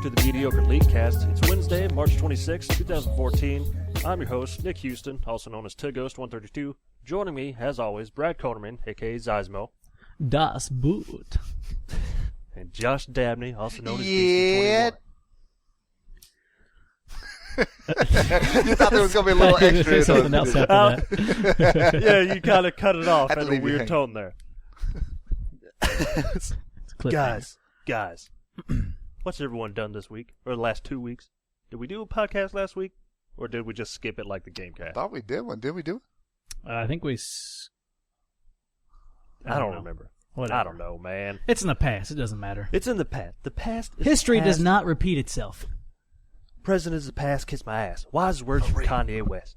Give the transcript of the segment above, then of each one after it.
to the Mediocre Leaguecast. It's Wednesday, March 26, 2014. I'm your host, Nick Houston, also known as Tighost132. Joining me, as always, Brad Coderman, a.k.a. Zizmo. Das Boot. And Josh Dabney, also known as Beast21. You thought there was going to be a little extra. Something else after that. Yeah, you kind of cut it off at a weird tone there. Guys, what's everyone done this week? Or the last 2 weeks? Did we do a podcast last week? Or did we just skip it like the Gamecast? I thought we did one. Did we do it? I think we... I don't remember. Whatever. I don't know, man. It's in the past. It doesn't matter. It's in the past. The past is History past. does not repeat itself. President is the past, kiss my ass. Wise words from Kanye West.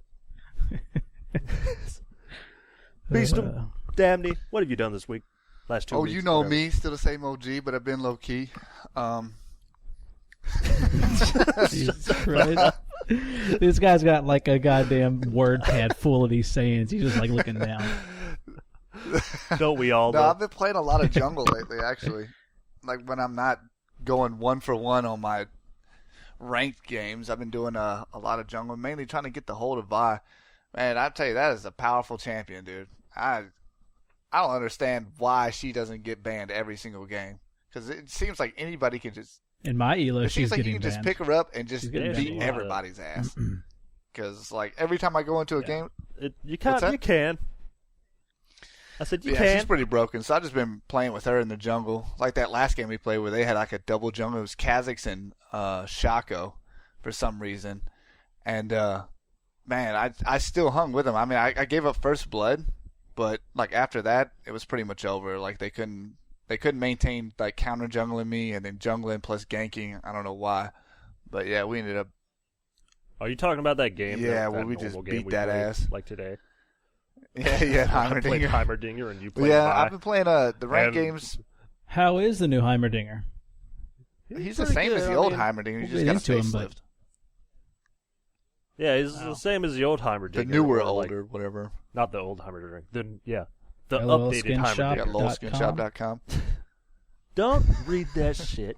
Beastum, Damney, what have you done this week? Last 2 weeks. Oh, you know me. Still the same OG, but I've been low-key. Jesus Christ. This guy's got like a goddamn word pad full of these sayings. He's just like looking down. Don't we all? No, I've been playing a lot of jungle lately, actually. Like when I'm not going 1-for-1 on my ranked games, I've been doing a lot of jungle, mainly trying to get the hold of Vi. Man, I tell you, that is a powerful champion, dude. I don't understand why she doesn't get banned every single game, because it seems like anybody can just. In my ELO, it seems she's like getting you can banned. just pick her up and just getting beat banned. everybody's ass. Because like every time I go into a game, you can. I said you can. She's pretty broken. So I've just been playing with her in the jungle. Like that last game we played where they had like a double jungle. It was Kha'Zix and Shaco for some reason. And man, I still hung with them. I mean, I gave up first blood, but like after that, it was pretty much over. Like they couldn't maintain like counter jungling me and then jungling plus ganking. I don't know why, but yeah, we ended up. Are you talking about that game? Yeah, that where we just beat we that played, ass like today. Yeah, I played Heimerdinger. Heimerdinger and you played Yeah, Vi. I've been playing the ranked games. How is the new Heimerdinger? He's the same as the old Heimerdinger. He just got a facelift. Yeah, he's the same as the old Heimerdinger. The newer, older, whatever. Not the old Heimerdinger. The LOL updated Skin Shop. Heimerdinger. LOLskinshop.com. Don't read that shit.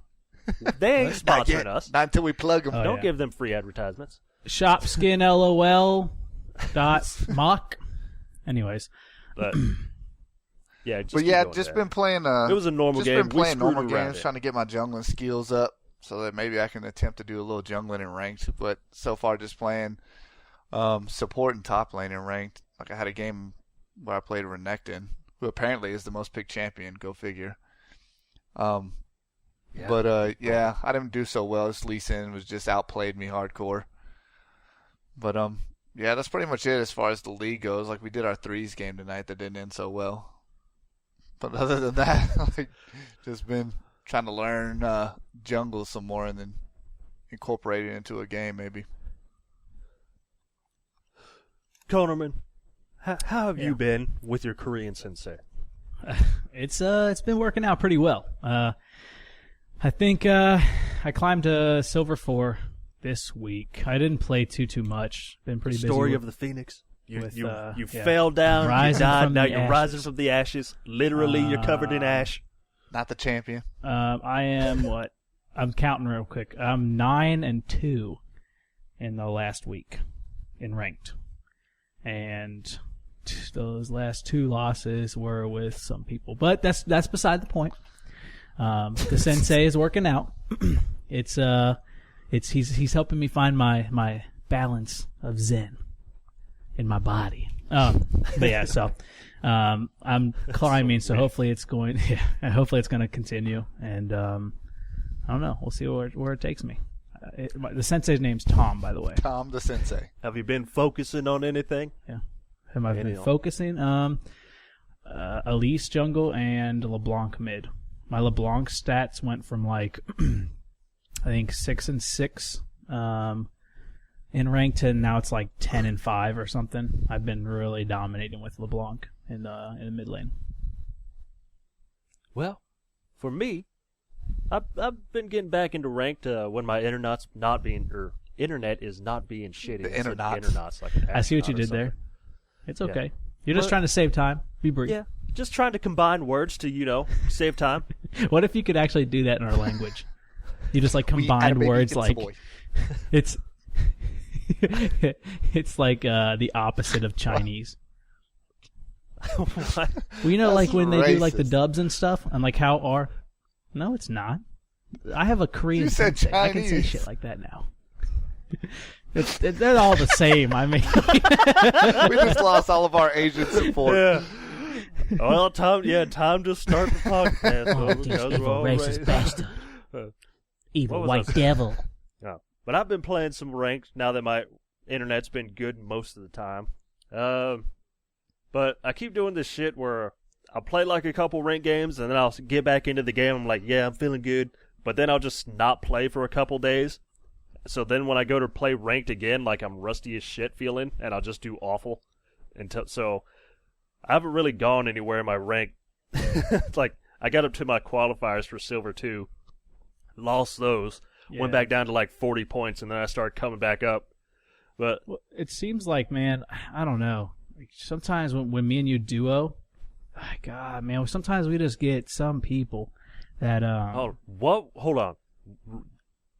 They ain't sponsoring us. Not until we plug them. Don't give them free advertisements. ShopSkinLOL.mock. Anyways. But just been playing. It was a normal game. Just been playing normal games, it. trying to get my jungling skills up, so that maybe I can attempt to do a little jungling in ranked. But so far, just playing support and top lane in ranked. Like I had a game where I played Renekton, who apparently is the most picked champion. Go figure. I didn't do so well. This Lee Sin was just outplayed me hardcore. But yeah, that's pretty much it as far as the league goes. Like we did our threes game tonight that didn't end so well. But other than that, like just been trying to learn jungle some more and then incorporate it into a game maybe. Konerman, how have you been with your Korean sensei? It's been working out pretty well. I think I climbed to Silver 4 this week. I didn't play too much. Been pretty busy. Story of the Phoenix. You with, fell down, you died, now you're rising ashes. from the ashes. Literally, you're covered in ash. Not the champion. I am what? I'm counting real quick. I'm 9-2 in the last week in ranked. And those last 2 losses were with some people. But that's beside the point. The sensei is working out. He's helping me find my balance of zen in my body. But yeah, so I'm climbing, so hopefully it's going to continue, and I don't know, we'll see where it takes me. The sensei's name's Tom, by the way. Tom the sensei. Have you been focusing on anything? Yeah. Have I been focusing? Elise jungle and LeBlanc mid. My LeBlanc stats went from like I think 6-6 in ranked to now it's like 10-5 or something. I've been really dominating with LeBlanc in the mid lane. Well, for me, I've been getting back into ranked when my internet is not being shitty. The internet's like an I see what you did there. It's okay. Yeah. You're just trying to save time. Be brief. Yeah, just trying to combine words to save time. What if you could actually do that in our language? You just like combine words like it's it's like the opposite of Chinese. What? Well, you know, That's like when they do like the racist. dubs and stuff, and like how are? No, it's not. I have a Korean You said sensei. I can say Chinese. shit like that now. They're all the same. I mean, We just lost all of our Asian support. Yeah. Well, time to start the podcast. oh, folks, these because we're evil all racist raised- bastard, What evil was white that? devil. No. But I've been playing some ranked now that my internet's been good most of the time. But I keep doing this shit where I'll play like a couple ranked games and then I'll get back into the game. I'm like, yeah, I'm feeling good. But then I'll just not play for a couple days. So then when I go to play ranked again, like I'm rusty as shit feeling, and I'll just do awful. So I haven't really gone anywhere in my rank. Like I got up to my qualifiers for Silver 2, lost those, went back down to like 40 points, and then I started coming back up. But Well, it seems like, man, I don't know. Like, sometimes when me and you duo, God, man, sometimes we just get some people that oh, what? Hold on.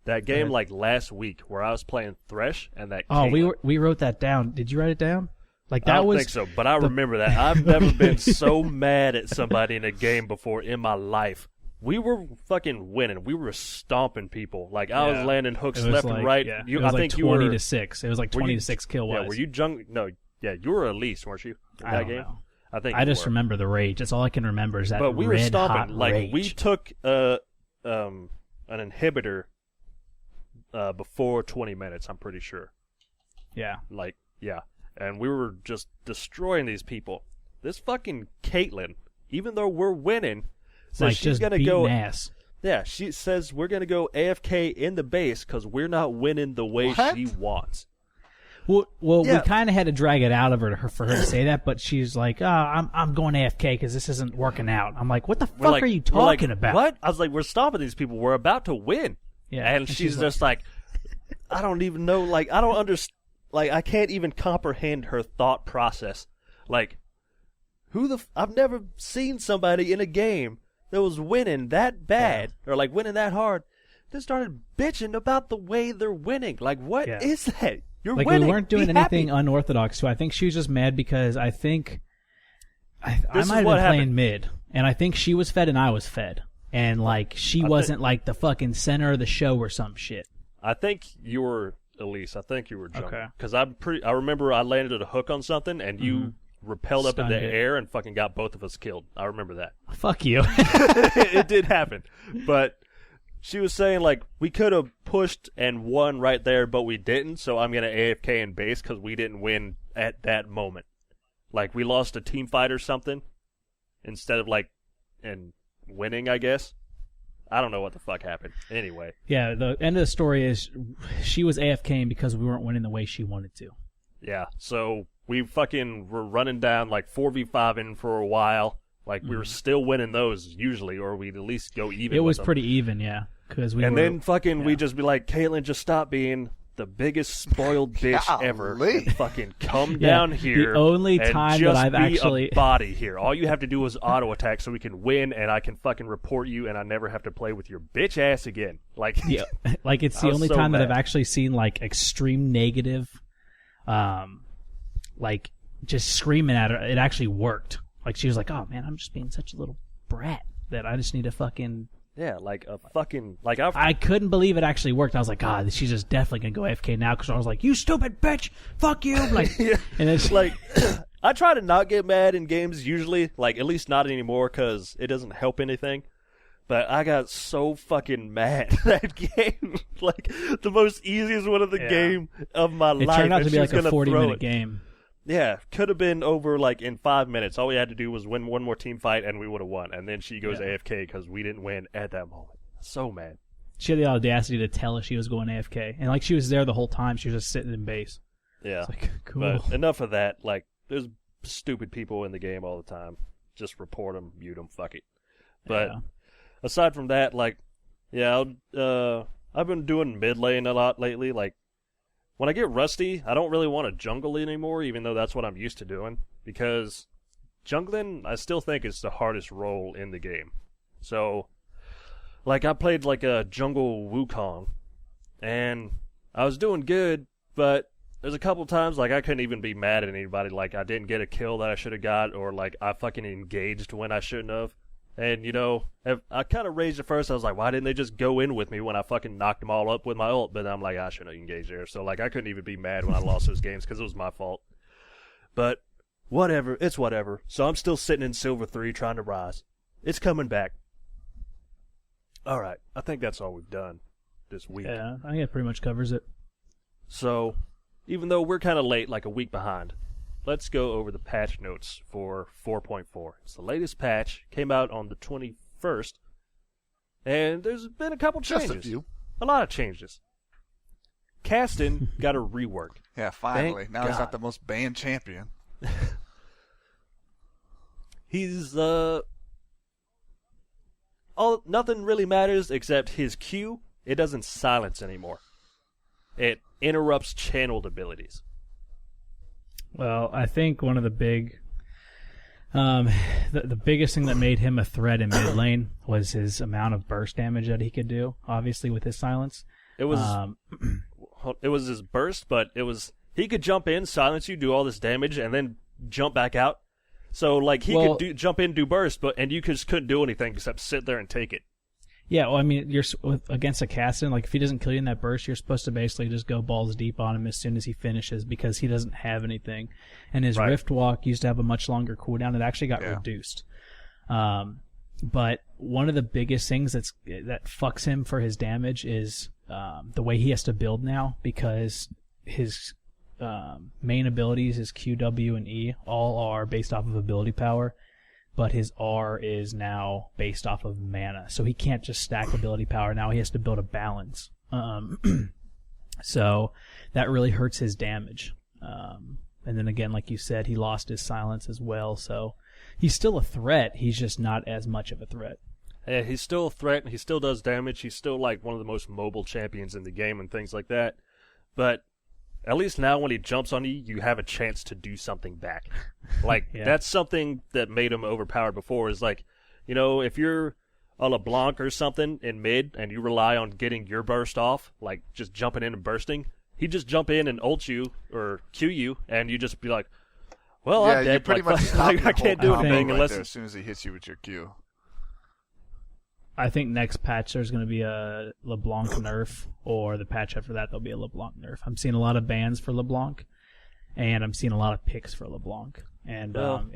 That game ahead. like last week where I was playing Thresh and that. Oh, Caitlyn. we wrote that down. Did you write it down? Like I that don't was think so, but I remember that. I've never been so mad at somebody in a game before in my life. We were fucking winning. We were stomping people. Like I was landing hooks It was left like, and right. Yeah, You, it was I like think 20 you were to 6. It was like were 20 you- to 6 kill wise. Yeah, were you No, yeah, you were Elise, weren't you? In I that don't game? know. I think. I you just were. remember the rage. That's all I can remember is that But we were red stomping. hot Like rage. we took an inhibitor before 20 minutes. I'm pretty sure. Yeah. Like, yeah. And we were just destroying these people. This fucking Caitlyn, even though we're winning, says Like she's just gonna beating go. ass. Yeah, she says we're gonna go AFK in the base because we're not winning the way What? she wants. Well, Yeah. we kind of had to drag it out of her for her to say that, but she's like, I'm going AFK because this isn't working out. I'm like, what the We're fuck like- are you we're like, talking about? What? I was like, we're stopping these people. We're about to win. Yeah, And she's just like, I don't even know. Like, I don't understand. Like, I can't even comprehend her thought process. Like, I've never seen somebody in a game that was winning that bad or like winning that hard, then started bitching about the way they're winning. Like, what is that? You're like winning. we weren't doing Be anything happy. unorthodox. So I think she was just mad because I think I This is might have what been playing happened. mid, and I think she was fed and I was fed, and like she wasn't like the fucking center of the show or some shit. I think you were Elise. I think you were Jungle. Okay. Because I remember I landed a hook on something and you repelled up in the Stunned it. air and fucking got both of us killed. I remember that. Fuck you. It did happen. But she was saying, like, we could have pushed and won right there, but we didn't, so I'm going to AFK in base because we didn't win at that moment. Like, we lost a team fight or something instead of, like, and winning, I guess. I don't know what the fuck happened. Anyway. Yeah, the end of the story is she was AFKing because we weren't winning the way she wanted to. Yeah, so we fucking were running down, like, 4v5ing for a while. Like, we were still winning those usually, or we'd at least go even It with was them. pretty even, yeah. Cause we And were, then fucking yeah. we'd just be like, Caitlyn, just stop being the biggest spoiled bitch ever. Golly. And fucking come Yeah, down here. the only and time just that I've be actually a body here. All you have to do is auto attack so we can win, and I can fucking report you, and I never have to play with your bitch ass again. Like, yeah, like it's I the was only so time that mad. I've actually seen like extreme negative, like just screaming at her. It actually worked. Like she was like, "Oh man, I'm just being such a little brat that I just need to fucking." yeah, like a fucking like I couldn't believe it actually worked. I was like, God, she's just definitely gonna go AFK now because I was like, "You stupid bitch, fuck you!" Like, Yeah. and it's like I try to not get mad in games usually, like at least not anymore because it doesn't help anything. But I got so fucking mad that game, like the most easiest one of the Yeah. game of my it life. turned out and to be she like was a gonna 40-minute it. game. Yeah, could have been over like in 5 minutes. All we had to do was win one more team fight, and we would have won. And then she goes Yeah. AFK because we didn't win at that moment. So mad. She had the audacity to tell us she was going AFK, and like she was there the whole time. She was just sitting in base. Yeah. It's like, cool. But enough of that. Like, there's stupid people in the game all the time. Just report them, mute them, fuck it. But Yeah. aside from that, like, yeah, I've been doing mid lane a lot lately. Like, when I get rusty, I don't really want to jungle anymore, even though that's what I'm used to doing. Because jungling, I still think it's the hardest role in the game. So, like I played like a jungle Wukong, and I was doing good, but there's a couple times like I couldn't even be mad at anybody. Like I didn't get a kill that I should have got, or like I fucking engaged when I shouldn't have. And you know, I kind of raged at first. I was like, why didn't they just go in with me when I fucking knocked them all up with my ult? But I'm like, I shouldn't have engaged there. So like I couldn't even be mad when I lost those games because it was my fault. But whatever, it's whatever. So I'm still sitting in Silver 3 trying to rise. It's coming back. All right, I think that's all we've done this week. Yeah, I think it pretty much covers it. So, even though we're kind of late, like a week behind, let's go over the patch notes for 4.4. It's the latest patch, came out on the 21st, and there's been a couple changes. Just a few. A lot of changes. Caston got a rework. Yeah, finally. Thank Now he's God. not the most banned champion. He's, nothing really matters except his Q, it doesn't silence anymore. It interrupts channeled abilities. Well, I think one of the big, the biggest thing that made him a threat in mid lane was his amount of burst damage that he could do. Obviously, with his silence, It was his burst, but he could jump in, silence you, do all this damage, and then jump back out. So like he could jump in, do burst, and you just couldn't do anything except sit there and take it. yeah. Well, I mean, you're against a Caston. Like if he doesn't kill you in that burst, you're supposed to basically just go balls deep on him as soon as he finishes because he doesn't have anything. And his Rift Walk used to have a much longer cooldown. It actually got reduced. But one of the biggest things that fucks him for his damage is the way he has to build now because his main abilities, his Q, W, and E, all are based off of ability power, but his R is now based off of mana. So he can't just stack ability power. Now he has to build a balance. So that really hurts his damage. And then again, like you said, he lost his silence as well. So he's still a threat. He's just not as much of a threat. Yeah, he's still a threat, and he still does damage. He's still like one of the most mobile champions in the game and things like that. But at least now when he jumps on you, you have a chance to do something back. Like, that's something that made him overpowered before is like, you know, if you're a LeBlanc or something in mid and you rely on getting your burst off, like just jumping in and bursting, he'd just jump in and ult you or Q you, and you just be like, well, I'm dead. You pretty like, much stop like, your I can't do whole combo anything right unless there as soon as he hits you with your Q. I think next patch there's going to be a LeBlanc nerf, or the patch after that there'll be a LeBlanc nerf. I'm seeing a lot of bans for LeBlanc, and I'm seeing a lot of picks for LeBlanc, and I'm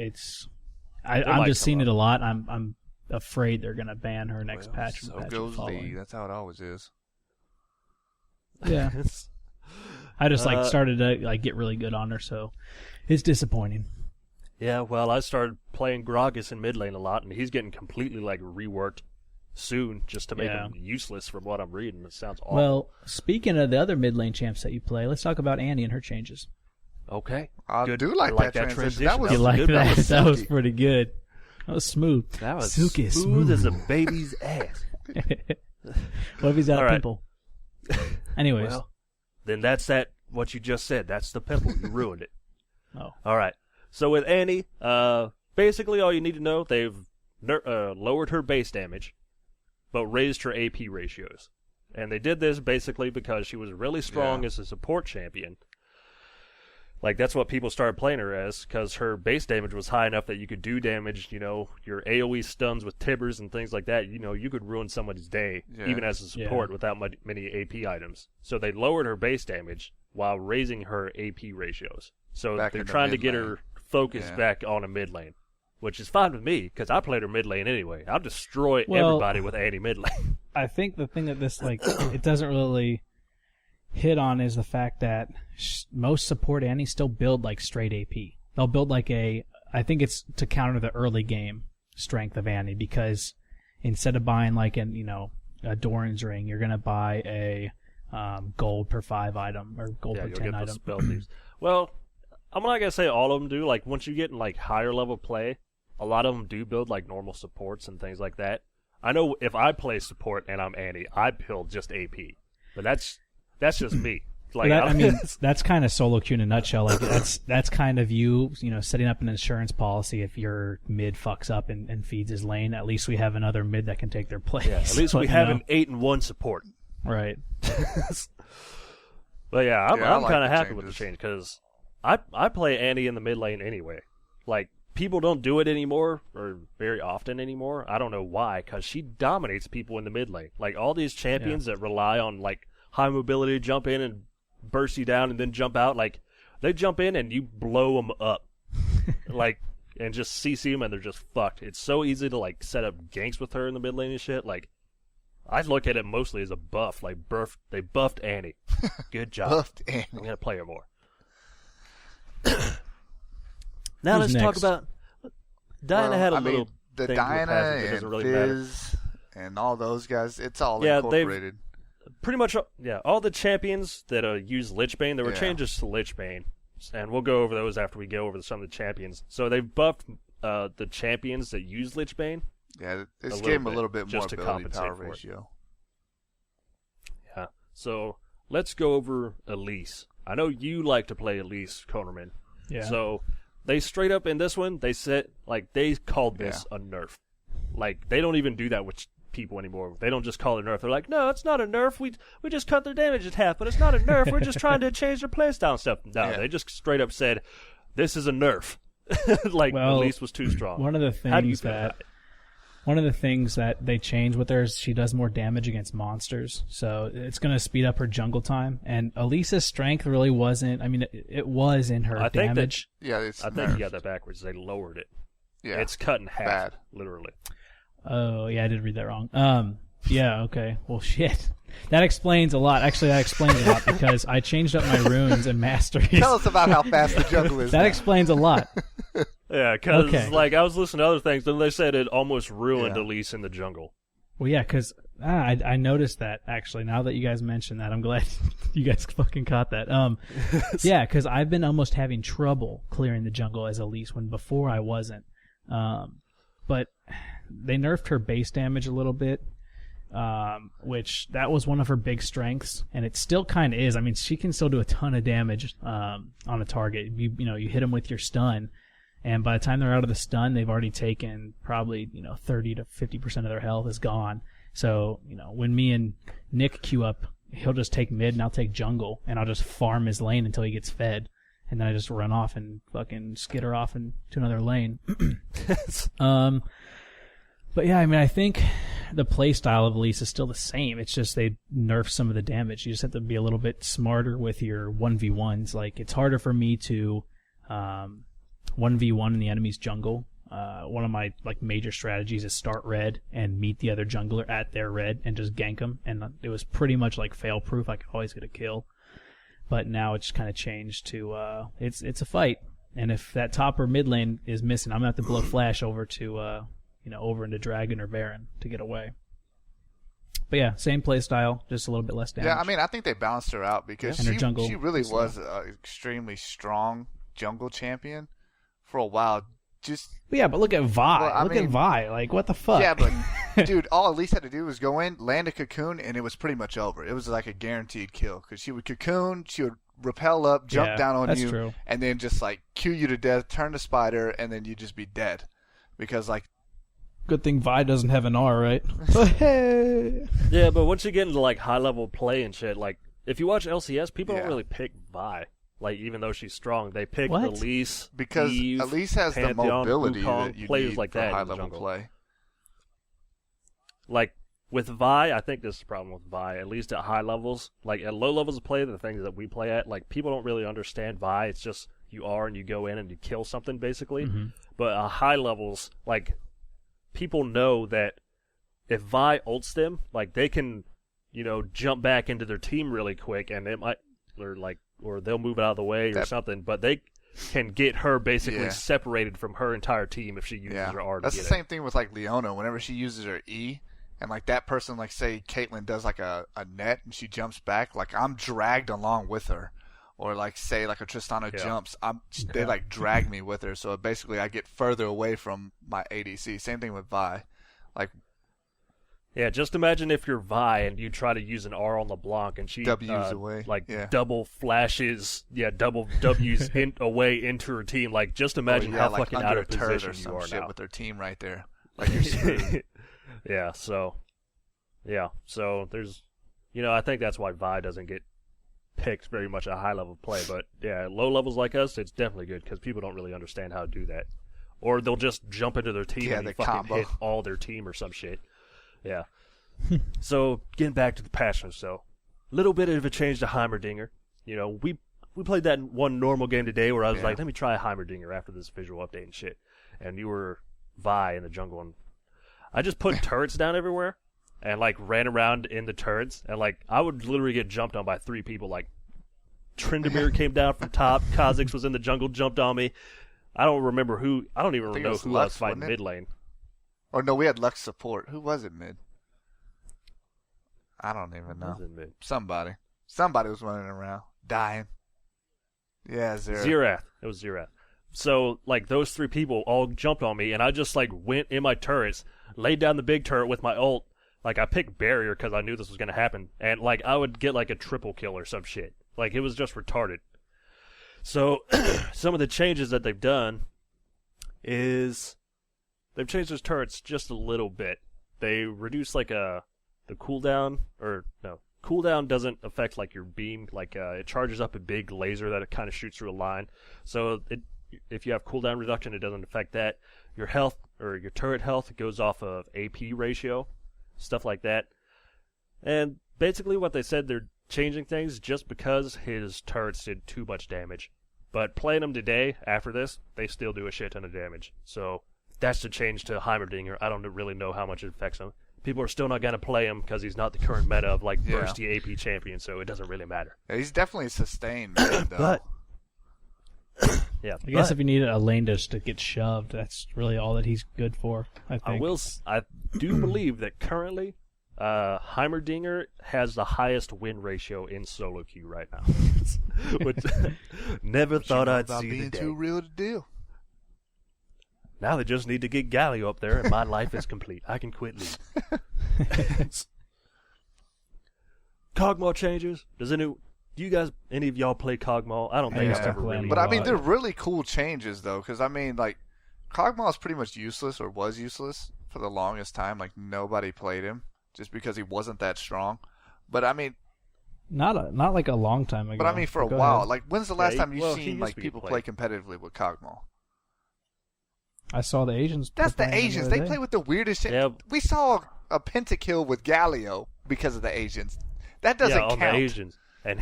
just seeing it a lot. I'm afraid they're going to ban her next patch. So goes Lee. That's how it always is. Yeah, I just started to get really good on her, so it's disappointing. Yeah, well, I started playing Gragas in mid lane a lot, and he's getting completely reworked soon just to make him useless from what I'm reading. It sounds awful. Well, speaking of the other mid lane champs that you play, let's talk about Annie and her changes. Okay. I Good. do like I that transition. That was You like good. that? Was That was silky. pretty good. That was smooth. That was Silky smooth as a baby's ass. What if he's got All a right. pimple? Anyways. Well, then that's what you just said. That's the pimple. You ruined it. Oh. All right. So with Annie, basically all you need to know, they've lowered her base damage, but raised her AP ratios. And they did this basically because she was really strong as a support champion. Like, that's what people started playing her as, because her base damage was high enough that you could do damage, you know, your AoE stuns with Tibbers and things like that. You know, you could ruin somebody's day, even as a support, without many AP items. So they lowered her base damage while raising her AP ratios. So they're trying to get her focused back on a mid lane, which is fine with me, because I played her mid lane anyway. I'll destroy everybody with Annie mid lane. I think the thing that this, it doesn't really hit on is the fact that most support Annie still build straight AP. They'll build I think it's to counter the early game strength of Annie, because instead of buying a Doran's ring, you're going to buy a gold per 5 item or gold per 10 item. Spell thieves. Well, I'm not going to say all of them do. Like, once you get in higher level play, a lot of them do build normal supports and things like that. I know if I play support and I'm Annie, I build just AP. But that's just me. Like, I mean, that's kind of solo queue in a nutshell. Like that's kind of you know, setting up an insurance policy. If your mid fucks up and feeds his lane, at least we have another mid that can take their place. Yeah, at least we have an 8-1 support. Right. But yeah, I'm like kind of the happy with the change because I play Annie in the mid lane anyway. Like, people don't do it anymore, or very often anymore. I don't know why, because she dominates people in the mid lane. Like, all these champions that rely on, like, high mobility, jump in and burst you down and then jump out, like, they jump in and you blow them up. Like, and just CC them and they're just fucked. It's so easy to, like, set up ganks with her in the mid lane and shit. Like, I look at it mostly as a buff. Like, they buffed Annie. Good job. Buffed Annie. I'm going to play her more. Now Who's let's talk next? about Diana. Had a little the thing Diana with passing that doesn't and really matter. Fizz and all those guys. It's all Yeah, incorporated. Pretty much, all the champions that use Lichbane, there were Yeah. changes to Lichbane, and we'll go over those after we go over some of the champions. So they've buffed the champions that use Lichbane. Yeah, this little gave him a bit, little bit more just to ability compensate power for it. ratio. Yeah. So let's go over Elise. I know you like to play Elise, Konerman. Yeah. So they straight up in this one, they said, like, they called this a nerf. Like, they don't even do that with people anymore. They don't just call it a nerf. They're like, no, it's not a nerf. We just cut their damage in half, but it's not a nerf. We're just trying to change their playstyle and stuff. No, they just straight up said, this is a nerf. Like, Elise was too strong. One of the How do you things feel about it? One of the things that they changed with her is she does more damage against monsters, so it's going to speed up her jungle time. And Elisa's strength really wasn't. I mean, it was in her damage. Yeah, I think you got that backwards. They lowered it. Yeah, it's cut in half, bad. literally. Oh yeah, I did read that wrong. Yeah, okay. Well, shit. That explains a lot. Actually, that explains a lot because I changed up my runes and masteries. Tell us about how fast the jungle is. That now. explains a lot. Yeah, because Okay. like I was listening to other things, and they said it almost ruined Yeah. Elise in the jungle. Well, yeah, because I noticed that, actually. Now that you guys mentioned that, I'm glad you guys fucking caught that. Yeah, because I've been almost having trouble clearing the jungle as Elise when before I wasn't. But they nerfed her base damage a little bit, which that was one of her big strengths, and it still kind of is. I mean, she can still do a ton of damage on a target. You hit them with your stun, and by the time they're out of the stun, they've already taken probably 30 to 50% of their health is gone. So when me and Nick queue up, he'll just take mid and I'll take jungle, and I'll just farm his lane until he gets fed, and then I just run off and fucking skitter off into another lane. But yeah, I mean, I think the play style of Elise is still the same. It's just they nerf some of the damage. You just have to be a little bit smarter with your 1v1s. Like, it's harder for me to 1v1 in the enemy's jungle. One of my major strategies is start red and meet the other jungler at their red and just gank them. And it was pretty much fail proof. I could always get a kill. But now it's kind of changed to it's a fight. And if that top or mid lane is missing, I'm gonna have to blow flash over to over into Dragon or Baron to get away. But yeah, same play style, just a little bit less damage. Yeah, I mean, I think they balanced her out because And her jungle she really as was an extremely strong jungle champion for a while. But look at Vi. Well, I look mean- at Vi. What the fuck? Yeah, but dude, all Elise had to do was go in, land a cocoon, and it was pretty much over. It was like a guaranteed kill because she would cocoon, she would rappel up, jump Yeah, down on that's you, true. and then just kill you to death, turn to spider, and then you'd just be dead because Good thing Vi doesn't have an R, right? Yeah, but once you get into high level play and shit, if you watch LCS, people Yeah. don't really pick Vi. Even though she's strong, they pick What? Elise because Eve, Elise has Pantheon, the mobility Wukong, that you players need like for that high in the level jungle. play. With Vi, I think this is the problem with Vi, at least at high levels. At low levels of play, the things that we play at, people don't really understand Vi. It's just you are and you go in and you kill something, basically. Mm-hmm. But at high levels, people know that if Vi ults them, they can, jump back into their team really quick, and it might, or they'll move out of the way or something, but they can get her basically separated from her entire team if she uses her R to That's get the same thing with Leona. Whenever she uses her E, and that person, say Caitlyn does a net and she jumps back, I'm dragged along with her. Or say a Tristana jumps, they drag me with her. So basically I get further away from my ADC. Same thing with Vi. Yeah, just imagine if you're Vi and you try to use an R on LeBlanc and she W's away. double flashes, double W's away into her team. Like, just imagine how like fucking out of position you are now with their team right there. Like you're screwed. So there's, I think that's why Vi doesn't get picked very much at high level play. But yeah, low levels like us, it's definitely good because people don't really understand how to do that, or they'll just jump into their team and fucking hit all their team or some shit. Yeah. So getting back to the passion, so little bit of a change to Heimerdinger. We played that one normal game today where I was like, let me try Heimerdinger after this visual update and shit. And you were Vi in the jungle, and I just put turrets down everywhere and like ran around in the turrets, and like I would literally get jumped on by 3 people. Like Tryndamere came down from top, Kha'Zix was in the jungle, jumped on me. I don't even know who I was fighting mid lane. Or no, we had Lux support. Who was it mid? I don't even know. Somebody was running around, dying. Yeah, Xerath. It was Xerath. So, like, those 3 people all jumped on me, and I just, like, went in my turrets, laid down the big turret with my ult. Like, I picked barrier because I knew this was going to happen. And, like, I would get, like, a triple kill or some shit. Like, it was just retarded. So, some of the changes that they've done is they've changed those turrets just a little bit. They reduced, like, the cooldown, cooldown doesn't affect like your beam. Like it charges up a big laser that it kind of shoots through a line. So if you have cooldown reduction, it doesn't affect that. Your health or your turret health goes off of AP ratio, stuff like that. And basically, what they said, they're changing things just because his turrets did too much damage. But playing them today, after this, they still do a shit ton of damage. So that's the change to Heimerdinger. I don't really know how much it affects him. People are still not going to play him because he's not the current meta of like bursty AP champion, so it doesn't really matter. Yeah, he's definitely sustained, man, though. But I guess if you need a lane to get shoved, that's really all that he's good for. I think. I do believe that currently, Heimerdinger has the highest win ratio in solo queue right now. Which never thought I'd see the day. Too real to do. Now they just need to get Galio up there, and my life is complete. I can quit League. Cogmaw changes. Do you guys, any of y'all play Cogmaw? I don't think I've ever really. But I mean, they're really cool changes though, because I mean, like, Cogmaw is pretty much useless, or was useless for the longest time. Like nobody played him just because he wasn't that strong. But I mean, not like a long time ago. But I mean, for a while. Ahead. Like, when's the last time you've seen like people play competitively with Cogmaw? I saw the Asians. That's the Asians. They play with the weirdest shit. Yeah. We saw a pentakill with Galio because of the Asians. That doesn't count. The Asians. And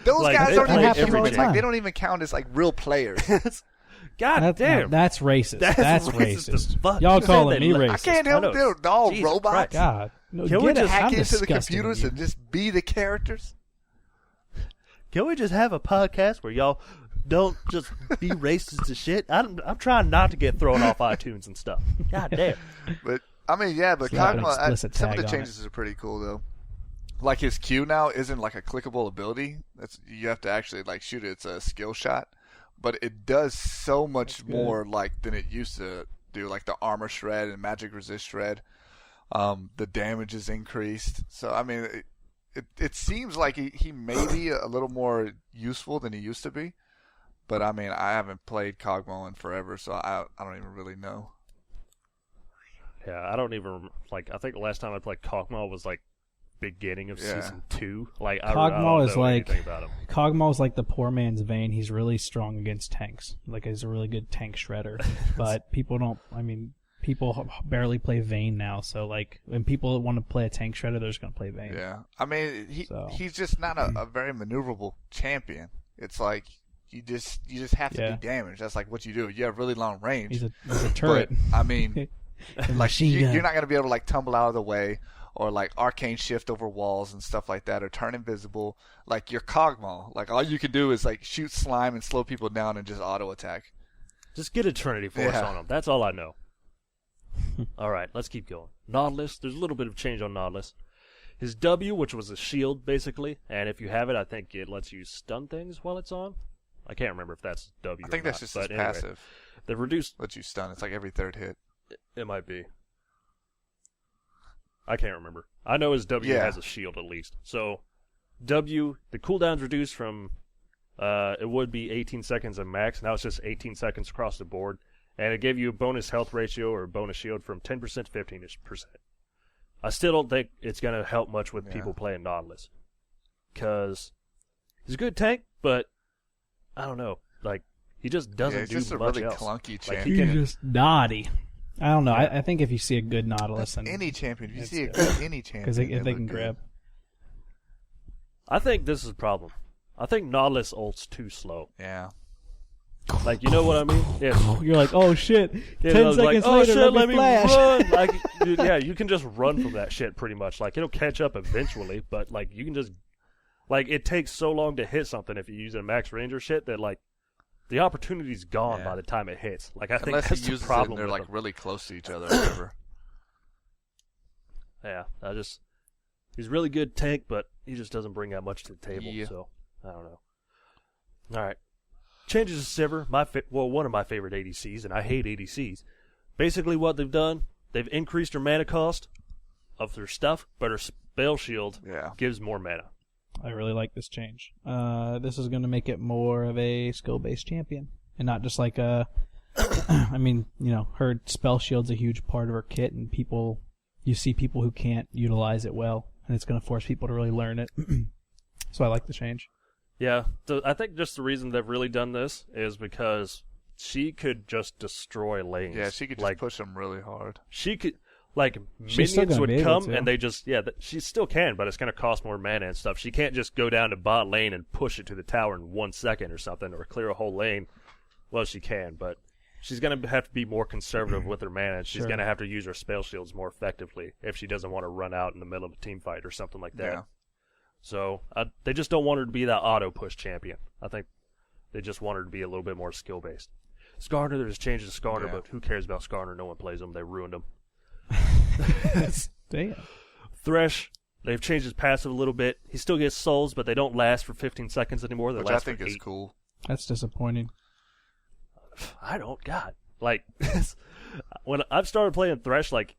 those guys don't even they don't even count as like real players. God damn. That's racist. That's racist. Fuck. Y'all calling me racist. I can't help it. They're all Jesus robots. Christ. God. No, can we just hack into the computers and just be the characters? Can we just have a podcast where y'all don't just be racist as shit? I'm trying not to get thrown off iTunes and stuff. God damn. But I mean, but Cogmaw, some of the changes are pretty cool though. Like his Q now isn't like a clickable ability. You have to actually like shoot it. It's a skill shot, but it does so much more like than it used to do. Like the armor shred and magic resist shred. The damage is increased. So I mean, it seems like he may be a little more useful than he used to be. But I mean, I haven't played Cogmaw in forever, so I don't even really know. Yeah, I don't even I think the last time I played Cogmaw was like beginning of season 2. Like Cogmaw is like Cogmaw is like the poor man's Vayne. He's really strong against tanks. Like he's a really good tank shredder. But people barely play Vayne now. So like when people want to play a tank shredder, they're just gonna play Vayne. Yeah, I mean he's just not a very maneuverable champion. It's like you just have to be damaged. That's like what you do. You have really long range. He's a turret. But, I mean, like you're not gonna be able to like tumble out of the way. Or like arcane shift over walls and stuff like that, or turn invisible. Like your Cogmaw, like all you can do is like shoot slime and slow people down and just auto attack. Just get Eternity Force on them. That's all I know. All right, let's keep going. Nautilus, there's a little bit of change on Nautilus. His W, which was a shield basically, and if you have it, I think it lets you stun things while it's on. I can't remember if that's W. I think that's just his passive. The reduced lets you stun. It's like every third hit. It might be. I can't remember. I know his W has a shield at least. So W, the cooldown's reduced from it would be 18 seconds at max. Now it's just 18 seconds across the board. And it gave you a bonus health ratio or bonus shield from 10% to 15%. I still don't think it's going to help much with people playing Nautilus. Because he's a good tank, but I don't know. Like, he just doesn't do just much a really else. clunky Like, champion. He's just naughty. I don't know. I think if you see a good Nautilus, and Any champion. If you see any champion. because if they can grab. I think this is a problem. I think Nautilus ult's too slow. Yeah. Like, you know what I mean? Yeah. You're like, oh shit! Yeah, 10 like, seconds oh later, shit, let me flash. run. Like, yeah, you can just run from that shit pretty much. Like, it'll catch up eventually, but like, you can just, like, it takes so long to hit something if you use a max ranger shit that like, the opportunity's gone by the time it hits. Like, I think Unless that's he the uses problem. it and they're with like him. really close to each other or whatever. Yeah, he's really good tank, but he just doesn't bring that much to the table. Yeah. So I don't know. All right, changes to Sivir. One of my favorite ADCs, and I hate ADCs. Basically, what they've done, they've increased her mana cost of their stuff, but her spell shield gives more mana. I really like this change. This is going to make it more of a skill-based champion, and not just like a. I mean, you know, her spell shield's a huge part of her kit, and you see people who can't utilize it well, and it's going to force people to really learn it. So I like the change. Yeah, I think just the reason they've really done this is because she could just destroy lanes. Yeah, she could just push them really hard. She could, like, She's still minions gonna be would able come to. and they just, she still can, but it's going to cost more mana and stuff. She can't just go down to bot lane and push it to the tower in 1 second or something, or clear a whole lane. Well, she can, but she's going to have to be more conservative with her mana. She's going to have to use her spell shields more effectively if she doesn't want to run out in the middle of a team fight or something like that. Yeah. So they just don't want her to be that auto-push champion. I think they just want her to be a little bit more skill-based. Skarner, there's changes to Skarner, but who cares about Skarner? No one plays him. They ruined him. Damn. Thresh, they've changed his passive a little bit. He still gets souls, but they don't last for 15 seconds anymore. They Which last I think for is 8. cool. That's disappointing. I don't. God. Like, when I've started playing Thresh, like,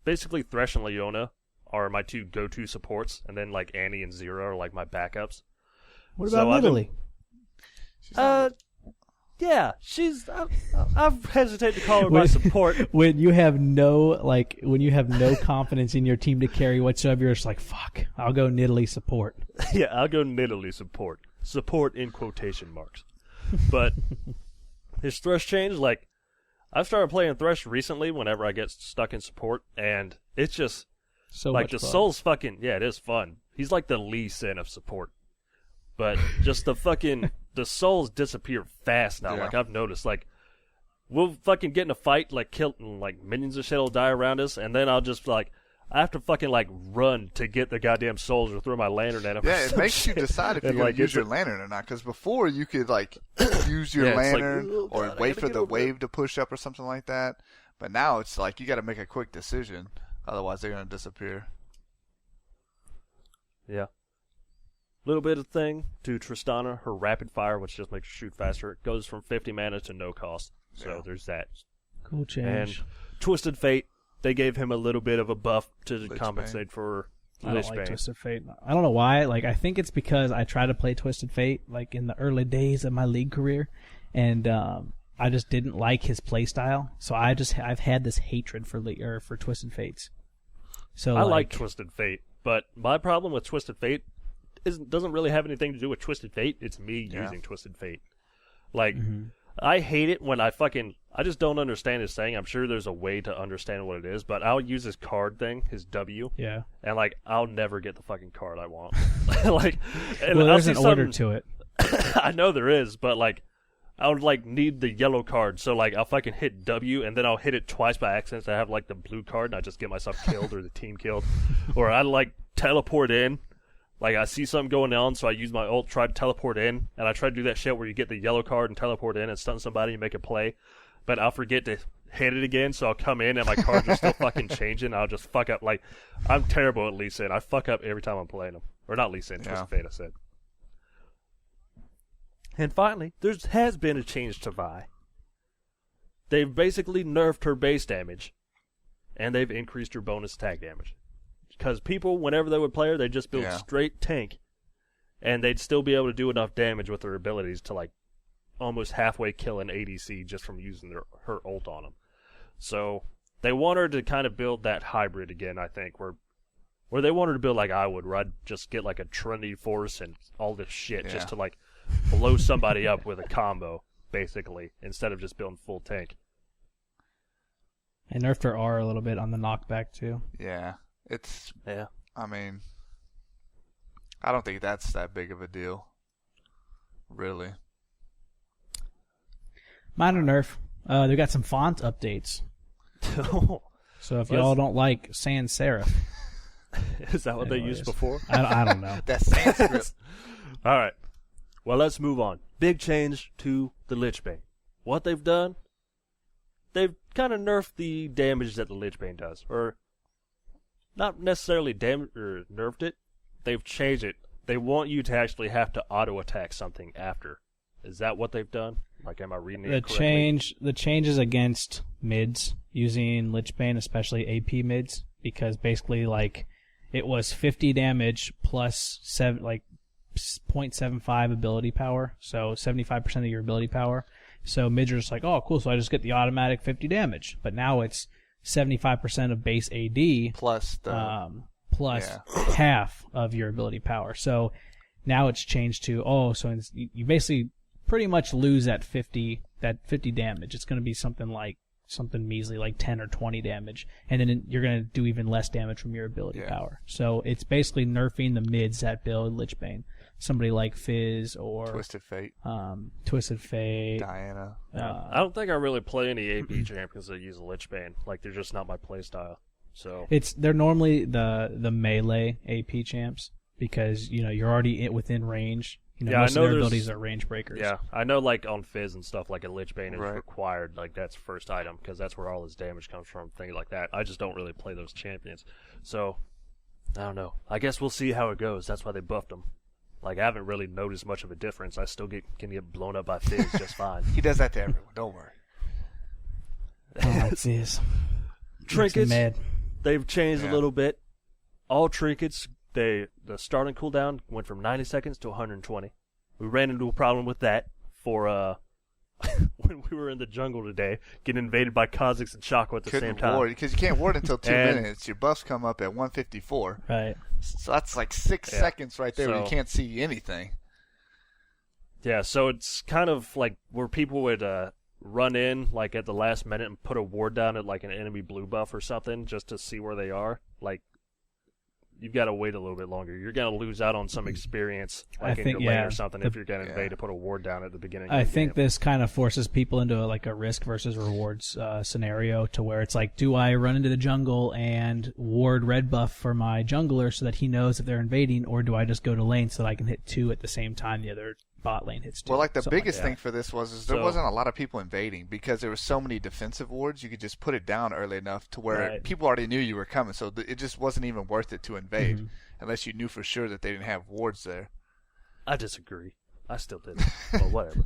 basically Thresh and Leona are my two go-to supports, and then, like, Annie and Zero are, like, my backups. What about Italy? Yeah, she's. I've hesitated to call her my support. When you have no confidence in your team to carry whatsoever, you're just like, fuck, I'll go Nidalee support. Yeah, I'll go Nidalee support. Support in quotation marks. But his Thresh change, like, I've started playing Thresh recently whenever I get stuck in support, and it's just so like much the fun. soul's fucking, it is fun. He's like the Lee Sin of support. But just the souls disappear fast now. Yeah. Like, I've noticed, like, we'll fucking get in a fight, like, kill, like, minions and shit will die around us, and then I'll just, like, I have to fucking, like, run to get the goddamn souls or throw my lantern at them. Yeah, it makes you decide if you're going to use your lantern or not. Because before, you could, like, use your lantern or wait for the wave to push up or something like that. But now it's like you got to make a quick decision. Otherwise, they're going to disappear. Yeah. Little bit of thing to Tristana, her rapid fire, which just makes her shoot faster. It goes from 50 mana to no cost. So there's that. Cool change. And Twisted Fate, they gave him a little bit of a buff to Lich compensate for I don't Lich like Bane. Twisted Fate. I don't know why. Like, I think it's because I tried to play Twisted Fate like in the early days of my league career, and I just didn't like his play style. So I've had this hatred for Twisted Fates. So I like Twisted Fate, but my problem with Twisted Fate doesn't really have anything to do with Twisted Fate. It's me using Twisted Fate. Like, I hate it when I just don't understand his thing. I'm sure there's a way to understand what it is, but I'll use his card thing, his W. Yeah. And, like, I'll never get the fucking card I want. Like, and Well, I'll there's see an order something- to it. I know there is, but, like, I would, like, need the yellow card. So, like, I'll fucking hit W, and then I'll hit it twice by accident. So I have, like, the blue card, and I just get myself killed or the team killed. Or I, like, teleport in. Like, I see something going on, so I use my ult, try to teleport in, and I try to do that shit where you get the yellow card and teleport in and stun somebody and make a play. But I'll forget to hit it again, so I'll come in and my cards are still fucking changing. I'll just fuck up. Like, I'm terrible at Lee Sin. I fuck up every time I'm playing them. Or not Lee Sin, Twisted Fate, I said. And finally, there has been a change to Vi. They've basically nerfed her base damage, and they've increased her bonus attack damage. because people, whenever they would play her, they'd just build straight tank, and they'd still be able to do enough damage with their abilities to like almost halfway kill an ADC just from using her ult on them. So they want her to kind of build that hybrid again, I think, where they want her to build like I would, where I'd just get like a Trinity Force and all this shit just to like blow somebody up with a combo, basically, instead of just building full tank. I nerfed her R a little bit on the knockback too. Yeah, I mean, I don't think that's that big of a deal, really. Minor nerf. They got some font updates. So if y'all don't like sans serif, is that what they used before? I don't know. That's Sanskrit. All right. Well, let's move on. Big change to the Lich Bane. What they've done, they've kind of nerfed the damage that the Lich Bane does, or not necessarily nerfed it. They've changed it. They want you to actually have to auto attack something after. Is that what they've done? Like, am I reading it correctly? The changes against mids using Lich Bane, especially AP mids, because basically, like, it was 50 damage plus 0.75 ability power, so 75% of your ability power. So mids are just like, oh, cool, so I just get the automatic 50 damage. But now it's 75% of base AD plus half of your ability power. So now it's changed to, so you basically pretty much lose that 50 damage. It's going to be something measly, like 10 or 20 damage, and then you're going to do even less damage from your ability power. So it's basically nerfing the mids that build Lich Bane. Somebody like Fizz or Twisted Fate, Diana. I don't think I really play any AP champions that use a Lich Bane. Like, they're just not my playstyle. So they're normally the melee AP champs because you're already within range. Most of their abilities are range breakers. Yeah, I know, like, on Fizz and stuff, like, a Lich Bane is required. Like, that's first item, because that's where all his damage comes from, things like that. I just don't really play those champions. So, I don't know. I guess we'll see how it goes. That's why they buffed him. Like, I haven't really noticed much of a difference. I still can get blown up by Fizz just fine. He does that to everyone. Don't worry. Fizz. Trinkets, they've changed a little bit. All trinkets, the starting cooldown went from 90 seconds to 120. We ran into a problem with that for when we were in the jungle today, getting invaded by Kha'Zix and Shaco at the same time. Ward, because you can't ward until 2 minutes. Your buffs come up at 154. Right. So that's like 6 seconds right there where you can't see anything. Yeah, so it's kind of like where people would run in like at the last minute and put a ward down at like an enemy blue buff or something just to see where they are. Like, you've got to wait a little bit longer. You're going to lose out on some experience, like in your lane or something, if you're going to invade to put a ward down at the beginning. I think this kind of forces people into a risk versus rewards scenario, to where it's like, do I run into the jungle and ward red buff for my jungler so that he knows if they're invading, or do I just go to lane so that I can hit 2 at the same time the other bot lane hits 2? Well, like the biggest thing for this was there wasn't a lot of people invading because there were so many defensive wards. You could just put it down early enough to where people already knew you were coming, so it just wasn't even worth it to invade unless you knew for sure that they didn't have wards there. I disagree. I still didn't. Well, whatever.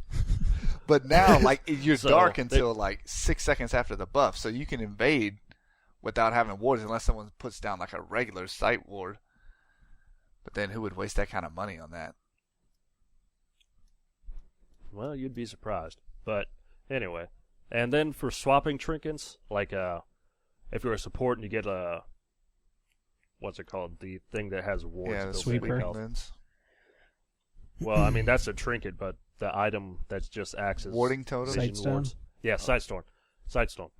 But now, like, you're dark until like 6 seconds after the buff, so you can invade without having wards unless someone puts down like a regular sight ward. But then who would waste that kind of money on that? Well, you'd be surprised. But anyway. And then for swapping trinkets, like if you're a support and you get a, what's it called? The thing that has wards. Yeah, the sweeper. Well, I mean, that's a trinket, but the item that just acts as warding totem? Sightstone? Yeah, Sightstone. Sightstone.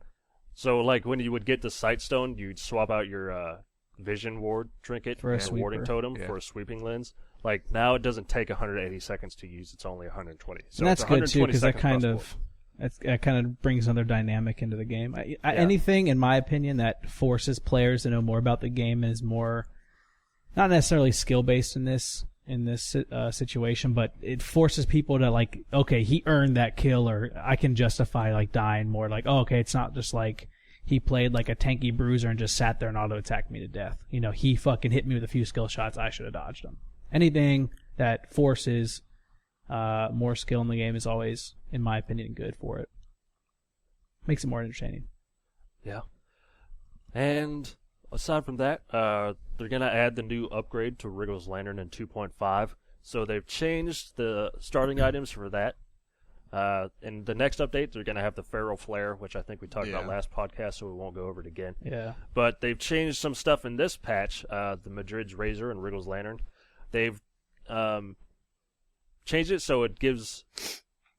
So, like, when you would get the Sightstone, you'd swap out your vision ward trinket for a and warding totem for a sweeping lens. Like, now it doesn't take 180 seconds to use. It's only 120. So and that's good, too, because that kind of brings another dynamic into the game. Anything, in my opinion, that forces players to know more about the game is more, not necessarily skill-based in this situation, but it forces people to, like, okay, he earned that kill, or I can justify, like, dying more. Like, oh, okay, it's not just like he played like a tanky bruiser and just sat there and auto-attacked me to death. He fucking hit me with a few skill shots. I should have dodged them. Anything that forces more skill in the game is always, in my opinion, good for it. Makes it more entertaining. Yeah. And aside from that, they're going to add the new upgrade to Wriggle's Lantern in 2.5. So they've changed the starting items for that. In the next update, they're going to have the Feral Flare, which I think we talked about last podcast, so we won't go over it again. Yeah. But they've changed some stuff in this patch, the Madrid's Razor and Wriggle's Lantern. They've changed it so it gives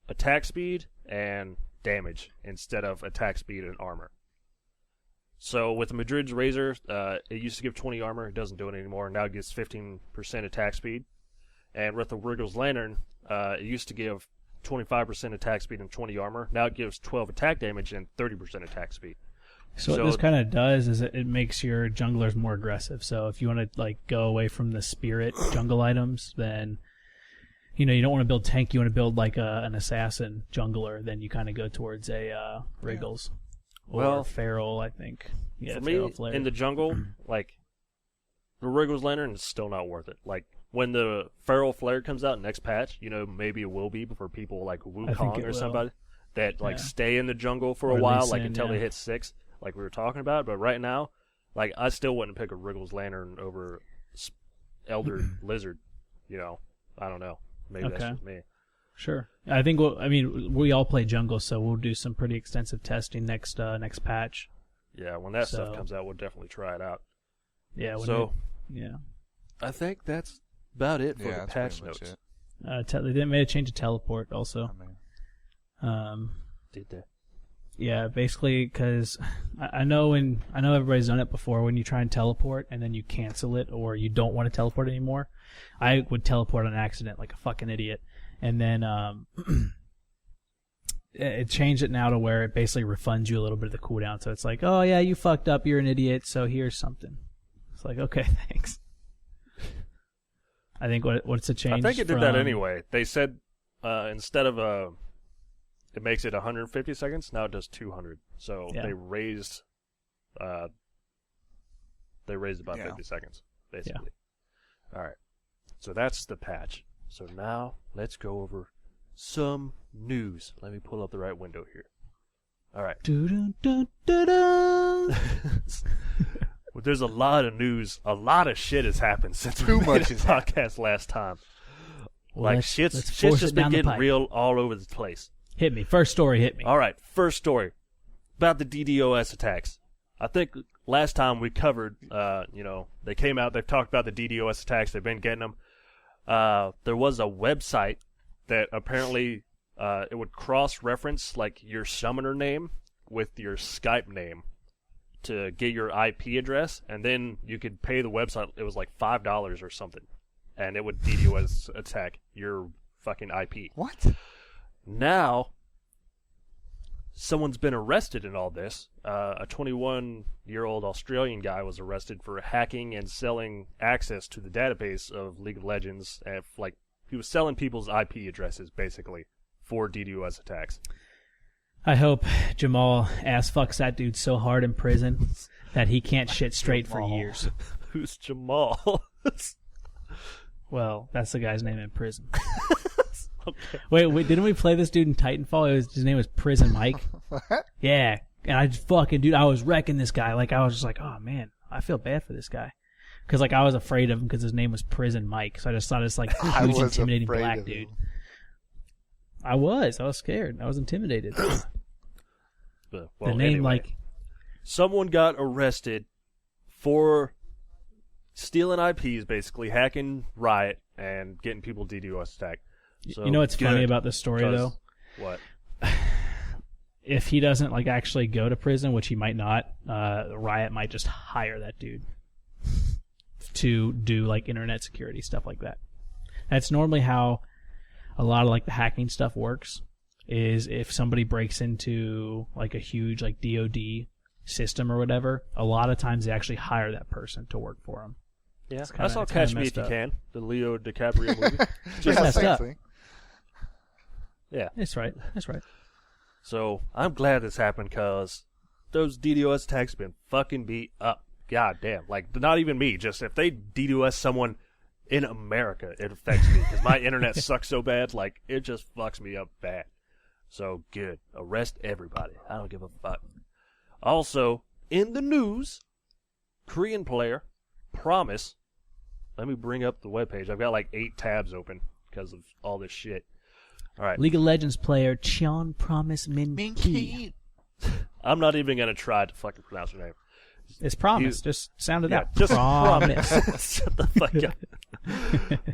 attack speed and damage instead of attack speed and armor. So with the Madrid's Razor, it used to give 20 armor. It doesn't do it anymore. Now it gives 15% attack speed. And with the Wriggle's Lantern, it used to give 25% attack speed and 20 armor. Now it gives 12 attack damage and 30% attack speed. So what this kind of does is it makes your junglers more aggressive. So if you want to go away from the spirit jungle items, then you don't want to build tank. You want to build an assassin jungler. Then you kind of go towards a Wriggles or Feral. I think. Yeah, for me, in the jungle, the Wriggle's Lantern is still not worth it. When the Feral Flare comes out next patch, maybe it will be for people like Wukong or somebody that stay in the jungle for a while, until they hit 6, like we were talking about. But right now, I still wouldn't pick a Wriggle's Lantern over Elder Lizard. I don't know. Maybe that's just me. Sure. I think we all play jungle, so we'll do some pretty extensive testing next patch. Yeah, when that stuff comes out, we'll definitely try it out. Yeah. I think that's about it for the patch notes. They didn't make a change to teleport also. Did they? Yeah, basically because I know everybody's done it before. When you try and teleport and then you cancel it or you don't want to teleport anymore, I would teleport on accident like a fucking idiot, and then it changed it now to where it basically refunds you a little bit of the cooldown. So it's like, oh yeah, you fucked up, you're an idiot, so here's something. It's like, okay, thanks. I think what's a change? I think it did that anyway. They said instead of it makes it 150 seconds. Now it does 200. So they raised about 50 seconds basically. Yeah. All right. So that's the patch. So now let's go over some news. Let me pull up the right window here. All right. Well, there's a lot of news. A lot of shit has happened since we made the podcast last time. Shit's just been getting real all over the place. Hit me. First story, hit me. All right, first story about the DDoS attacks. I think last time we covered, they came out, they've talked about the DDoS attacks, they've been getting them. There was a website that apparently it would cross-reference your summoner name with your Skype name to get your IP address, and then you could pay the website. It was $5 or something, and it would DDoS attack your fucking IP. What? Now, someone's been arrested in all this. A 21-year-old Australian guy was arrested for hacking and selling access to the database of League of Legends. And he was selling people's IP addresses, basically, for DDoS attacks. I hope Jamal ass fucks that dude so hard in prison that he can't shit straight for years. Who's Jamal? Well, that's the guy's name in prison. Okay. Wait, didn't we play this dude in Titanfall? His name was Prison Mike. What? Yeah, and I was wrecking this guy. I was just like, oh man, I feel bad for this guy. Because I was afraid of him because his name was Prison Mike. So I just thought it's huge intimidating black dude. I was scared. I was intimidated. The name, someone got arrested for stealing IPs, basically hacking Riot and getting people DDoS attacked. So, you know what's funny about this story though? What? If he doesn't actually go to prison, which he might not, Riot might just hire that dude to do internet security stuff like that. That's normally how a lot of the hacking stuff works. Is if somebody breaks into a huge DoD system or whatever, a lot of times they actually hire that person to work for them. Yeah, I saw Catch Me If You Can, the Leo DiCaprio movie. Just messed up. Yeah, that's right. So I'm glad this happened because those DDoS attacks have been fucking beat up. God damn, not even me. Just if they DDoS someone in America, it affects me because my internet sucks so bad. It just fucks me up bad. So good, arrest everybody. I don't give a fuck. Also, in the news, Korean player, Promise. Let me bring up the webpage. I've got like 8 tabs open because of all this shit. All right. League of Legends player Cheon Promise Min Ki. I'm not even going to try to fucking pronounce her name. It's Promise. Just sound it out. Just Promise. Shut the fuck up.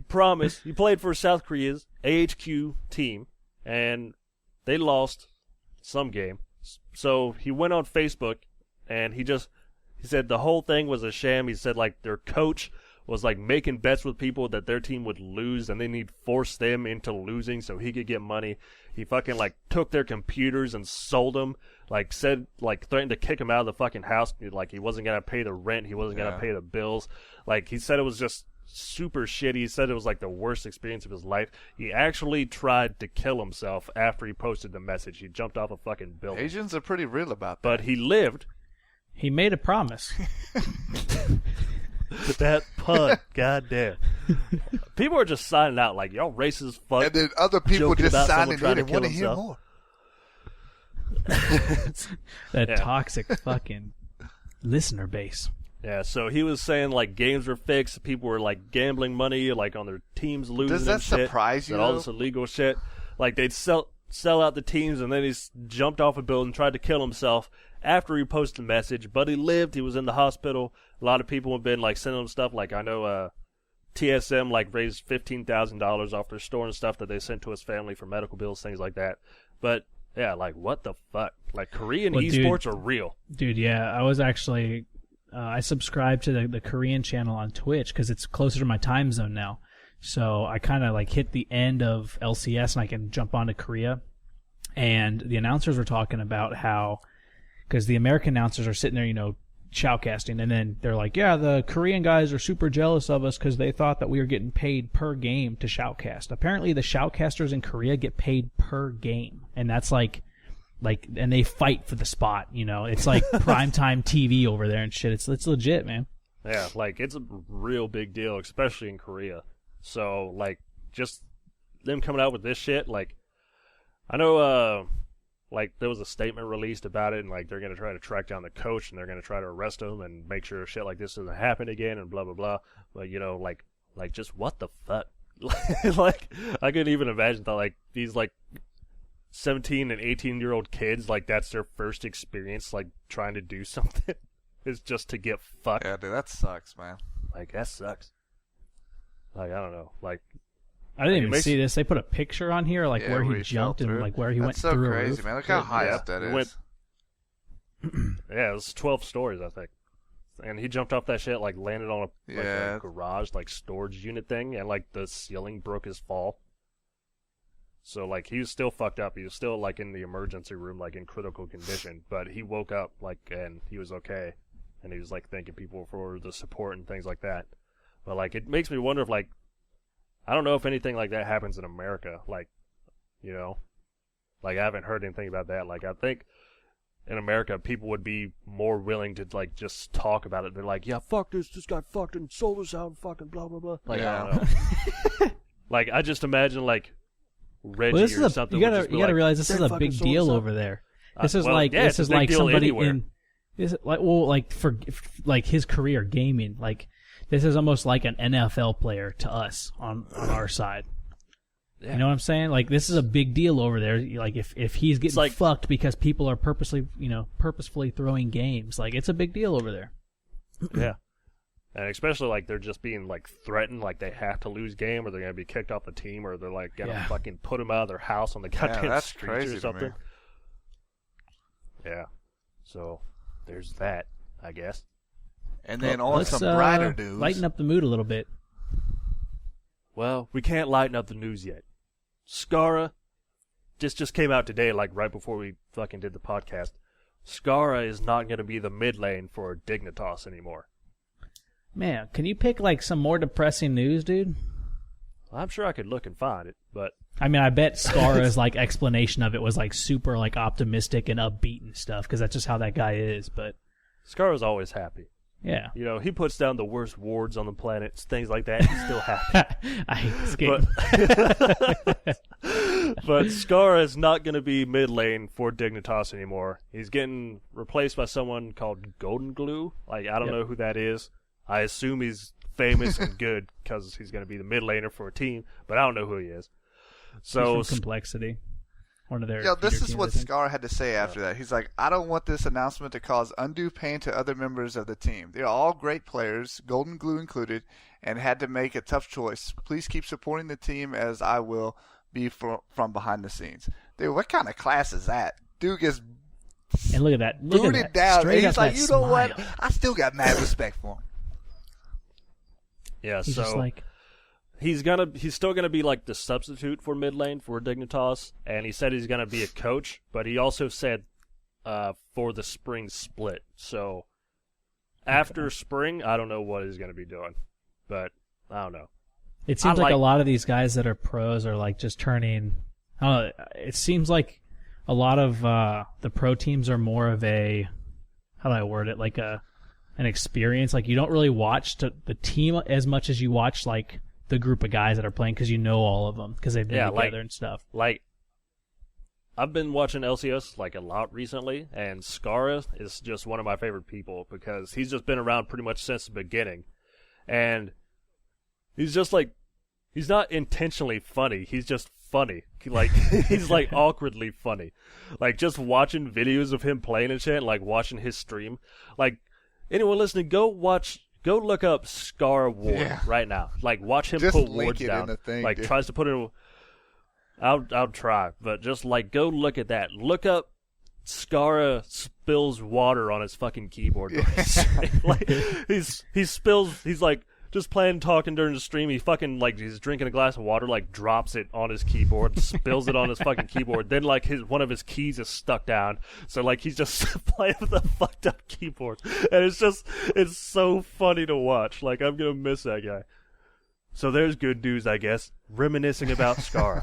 Promise. He played for South Korea's AHQ team, and they lost some game. So he went on Facebook, and he said the whole thing was a sham. He said, like, their coach was, like, making bets with people that their team would lose, and then he'd force them into losing so he could get money. He fucking, like, took their computers and sold them. Like, threatened to kick him out of the fucking house. Like, he wasn't going to pay the rent. He wasn't going to pay the bills. Like, he said it was just super shitty. He said it was, like, the worst experience of his life. He actually tried to kill himself after he posted the message. He jumped off a fucking building. Asians are pretty real about that. But he lived. He made a promise. That pun, goddamn. People are just signing out like, y'all racist fuck. And then other people just signing in and want to hear himself. more. That toxic fucking listener base. Yeah, so he was saying, like, games were fixed. People were, like, gambling money, like, on their teams losing. Does that and shit, surprise you, and all though? this illegal shit. Like, they'd sell out the teams, and then he jumped off a building, tried to kill himself after he posted the message. But he lived. He was in the hospital. A lot of people have been, like, sending him stuff. Like, I know TSM, like, raised $15,000 off their store and stuff that they sent to his family for medical bills, things like that. But, yeah, like, what the fuck? Like, Korean esports are real. Dude, yeah. I was actually... I subscribe to the Korean channel on Twitch because it's closer to my time zone now. So I kind of like hit the end of LCS and I can jump onto Korea. And the announcers were talking about how, because the American announcers are sitting there, you know, shoutcasting, and then they're like, yeah, the Korean guys are super jealous of us because they thought that we were getting paid per game to shoutcast. Apparently the shoutcasters in Korea get paid per game. And that's like, and they fight for the spot, you know. It's like primetime TV over there and shit. It's legit, man. Yeah, like, it's a real big deal, especially in Korea. So, like, just them coming out with this shit, like, I know, like, there was a statement released about it, and, like, they're going to try to track down the coach, and they're going to try to arrest him and make sure shit like this doesn't happen again, and blah, blah, blah. But, you know, like just what the fuck? Like, I couldn't even imagine that, like, these, like, 17 and 18-year-old kids, like, that's their first experience, like, trying to do something is just to get fucked. Yeah, dude, that sucks, man. Like, that sucks. Like, I don't know. Like, I didn't even see this. They put a picture on here, like, where he jumped and, like, where he went through. That's so crazy, man. Look how high up that is. Yeah, it was 12 stories, I think. And he jumped off that shit, like, landed on a garage, like, storage unit thing, and, like, the ceiling broke his fall. So, like, he was still fucked up. He was still, like, in the emergency room, like, in critical condition. But he woke up, like, and he was okay. And he was, like, thanking people for the support and things like that. But, like, it makes me wonder if, like, I don't know if anything like that happens in America. Like, you know? Like, I haven't heard anything about that. Like, I think in America, people would be more willing to, like, just talk about it. They're like, yeah, fuck this guy fucked and sold us out and fucking blah, blah, blah. Like, I don't know. Like, I just imagine, like, Reggie or something. You gotta realize this is a big deal over there. This is like somebody anywhere. in this is like, well, like, for like his career gaming, like, this is almost like an NFL player to us on our side. Yeah. You know what I'm saying? Like, this is a big deal over there. Like, if he's getting like, fucked because people are purposefully throwing games, like, it's a big deal over there. Yeah. And especially, like, they're just being, like, threatened, like, they have to lose game or they're going to be kicked off the team or they're, like, going to fucking put them out of their house on the goddamn streets or something. Yeah. So, there's that, I guess. And then on some brighter news. Lighten up the mood a little bit. Well, we can't lighten up the news yet. Skara, just came out today, like, right before we fucking did the podcast. Skara is not going to be the mid lane for Dignitas anymore. Man, can you pick, like, some more depressing news, dude? I'm sure I could look and find it, but... I mean, I bet Skara's, like, explanation of it was, like, super, like, optimistic and upbeat and stuff, because that's just how that guy is, but... Skara's always happy. Yeah. You know, he puts down the worst wards on the planet, things like that, he's still happy. I hate skating. But Scar is not going to be mid lane for Dignitas anymore. He's getting replaced by someone called Golden Glue. Like, I don't know who that is. I assume he's famous and good because he's going to be the mid laner for a team, but I don't know who he is. So He's from Complexity. One of their this feeder is teams, what I think. Scar had to say after that. He's like, I don't want this announcement to cause undue pain to other members of the team. They're all great players, Golden Glue included, and had to make a tough choice. Please keep supporting the team as I will be from behind the scenes. Dude, what kind of class is that? Dude gets And look at that. Look booted at that. down. Straight And up he's like, that you know smile. what? I still got mad respect for him. yeah, He's so just like, he's still gonna be like the substitute for mid lane for Dignitas, and he said he's gonna be a coach, but he also said for the spring split. So after spring, I don't know what he's gonna be doing, but I don't know. it seems like a lot of these guys that are pros are like just turning. It seems like a lot of the pro teams are more of a, how do I word it, like an experience. Like, you don't really watch the team as much as you watch like the group of guys that are playing because you know all of them because they've been together and stuff. Like, I've been watching LCS like a lot recently, and Skara is just one of my favorite people because he's just been around pretty much since the beginning, and he's just like, he's not intentionally funny. He's just funny. Like, he's like awkwardly funny. Like, just watching videos of him playing and shit, like watching his stream. Like, anyone listening, go look up Scar Ward right now. Like, watch him Just put link wards it down. in the thing, like, dude. tries to put it. I'll try, but just like go look at that. Look up Scara spills water on his fucking keyboard. Like, he spills. He's like just playing, talking during the stream. He fucking like he's drinking a glass of water, like drops it on his keyboard, spills it on his fucking keyboard. Then like one of his keys is stuck down, so like he's just playing with a fucked up keyboard, and it's so funny to watch. Like, I'm gonna miss that guy. So there's good news, I guess. Reminiscing about Scar.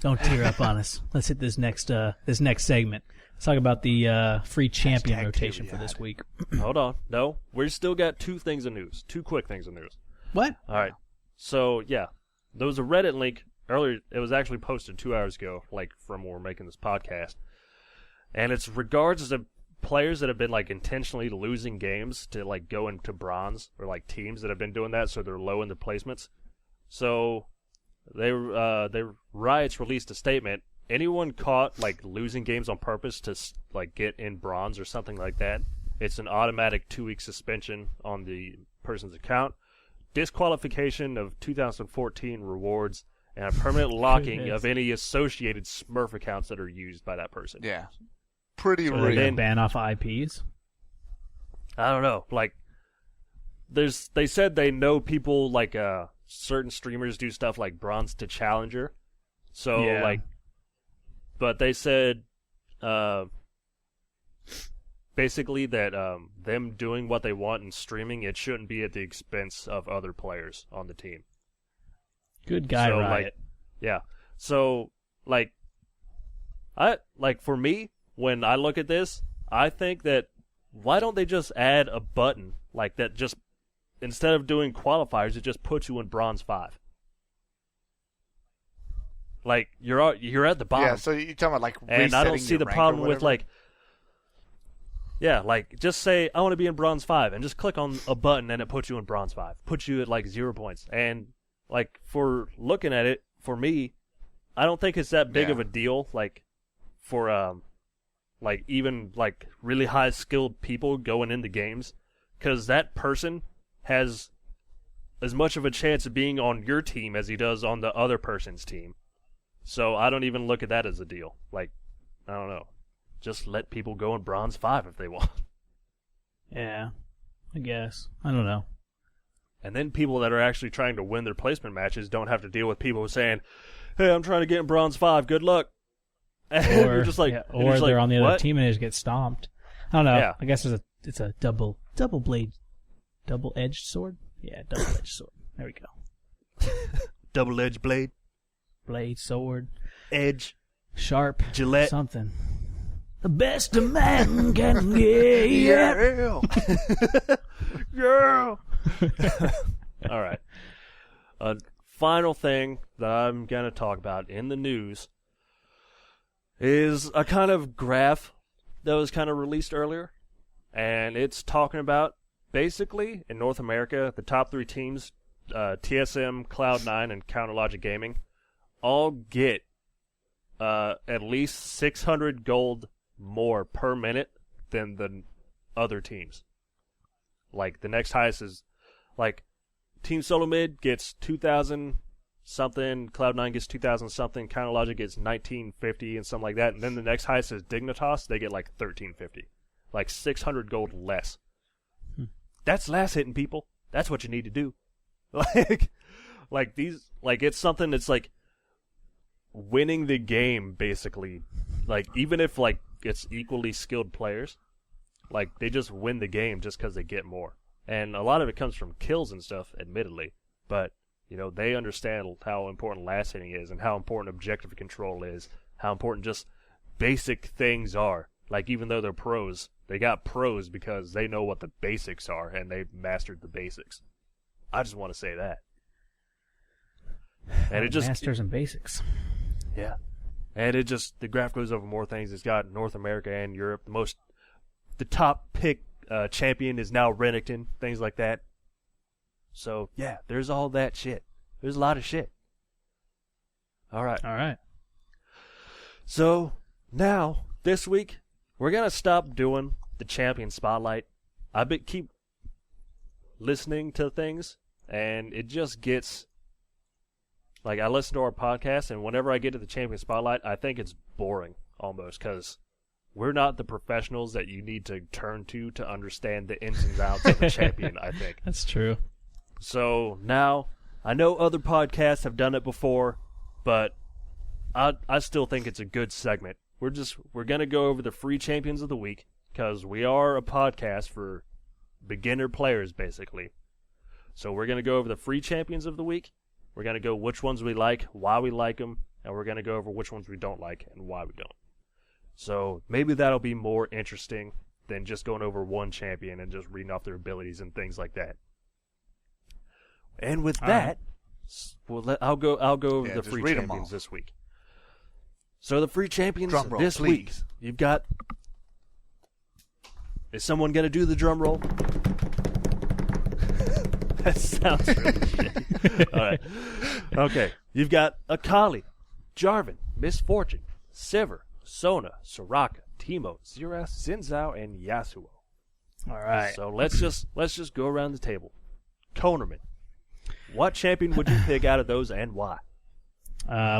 Don't tear up on us. Let's hit this next segment. Let's talk about the free champion rotation for this week. Hold on. No, we still got two quick things of news. What? All right. So, yeah, there was a Reddit link earlier. It was actually posted 2 hours ago, like from when we're making this podcast. And it's regards to players that have been like intentionally losing games to like go into bronze, or like teams that have been doing that so they're low in the placements. So Riots released a statement. Anyone caught like losing games on purpose to like get in bronze or something like that, it's an automatic 2-week suspension on the person's account, disqualification of 2014 rewards, and a permanent locking of any associated Smurf accounts that are used by that person. Yeah. Pretty So real. they're gonna ban off IPs. I don't know. Like, they said they know people like certain streamers do stuff like bronze to challenger. So Yeah. like, but they said basically that them doing what they want and streaming, it shouldn't be at the expense of other players on the team. Good guy, So, Riot. like, yeah. So for me, when I look at this, I think that why don't they just add a button like that? Just instead of doing qualifiers, it just puts you in bronze 5. Like, you're at the bottom. Yeah, so you're talking about like And I don't resetting see your the rank problem or with whatever? like just say I want to be in bronze 5 and just click on a button and it puts you in bronze 5. Puts you at like 0 points. And like, for looking at it, for me, I don't think it's that big of a deal like for like even like really high skilled people going into games, cuz that person has as much of a chance of being on your team as he does on the other person's team. So I don't even look at that as a deal. Like, I don't know. Just let people go in bronze 5 if they want. Yeah, I guess. I don't know. And then people that are actually trying to win their placement matches don't have to deal with people saying, "Hey, I'm trying to get in bronze 5. Good luck." And Or you're just like, yeah, and you're or just they're like, on the other "What?" team and they just get stomped. I don't know. Yeah. I guess it's a double-edged sword. Yeah, double-edged sword. There we go. Double-edged blade, Blade, sword, edge, sharp, Gillette. something. The best a man can get. Yeah. Yeah. All right. final thing that I'm going to talk about in the news is a kind of graph that was kind of released earlier. And it's talking about, basically, in North America, the top 3 teams, TSM, Cloud9, and Counterlogic Gaming, all get at least 600 gold more per minute than the other teams. Like, the next highest is, like, Team Solo Mid gets 2,000 something, Cloud9 gets 2,000 something, Counterlogic gets 1950 and something like that, and then the next highest is Dignitas, they get like 1350. Like 600 gold less. That's last hitting, people. That's what you need to do. Like these, like it's something that's like winning the game, basically. Like even if like it's equally skilled players, like they just win the game just because they get more. And a lot of it comes from kills and stuff, admittedly. But you know they understand how important last hitting is and how important objective control is, how important just basic things are. Like, even though they're pros, they got pros because they know what the basics are, and they've mastered the basics. I just want to say that. And it just... Masters and basics. Yeah. And it just... The graph goes over more things. It's got North America and Europe. The top pick champion is now Renekton. Things like that. So, yeah, there's all that shit. There's a lot of shit. All right. So, now, this week... We're going to stop doing the champion spotlight. Keep listening to things, and it just gets... Like, I listen to our podcast, and whenever I get to the champion spotlight, I think it's boring, almost, because we're not the professionals that you need to turn to understand the ins and outs of the champion, I think. That's true. So, now, I know other podcasts have done it before, but I still think it's a good segment. We're going to go over the free champions of the week because we are a podcast for beginner players, basically. So we're going to go over the free champions of the week. We're going to go which ones we like, why we like them, and we're going to go over which ones we don't like and why we don't. So maybe that'll be more interesting than just going over one champion and just reading off their abilities and things like that. And with that, I'll go over the free champions this week. So the free champions this week, you've got... Is someone going to do the drum roll? That sounds really shitty. All right. Okay. You've got Akali, Jarvan, Miss Fortune, Sivir, Sona, Soraka, Teemo, Xerath, Xin Zhao, and Yasuo. All right. So let's just go around the table. Tournament. What champion would you pick out of those and why?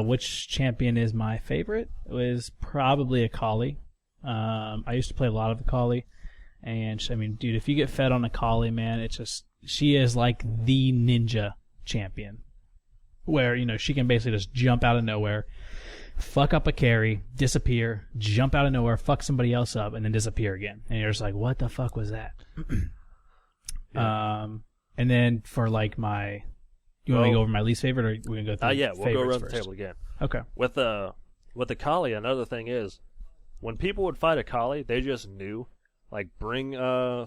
Which champion is my favorite? It was probably Akali. I used to play a lot of Akali. And, I mean, dude, if you get fed on Akali, man, it's just... She is like the ninja champion. Where, you know, she can basically just jump out of nowhere, fuck up a carry, disappear, jump out of nowhere, fuck somebody else up, and then disappear again. And you're just like, what the fuck was that? Yeah. And then for, like, my... You want me to go over my least favorite, or we're going to go through yeah, we'll go around first? the table again. Okay. With Akali, another thing is, when people would fight Akali, they just knew, like, bring a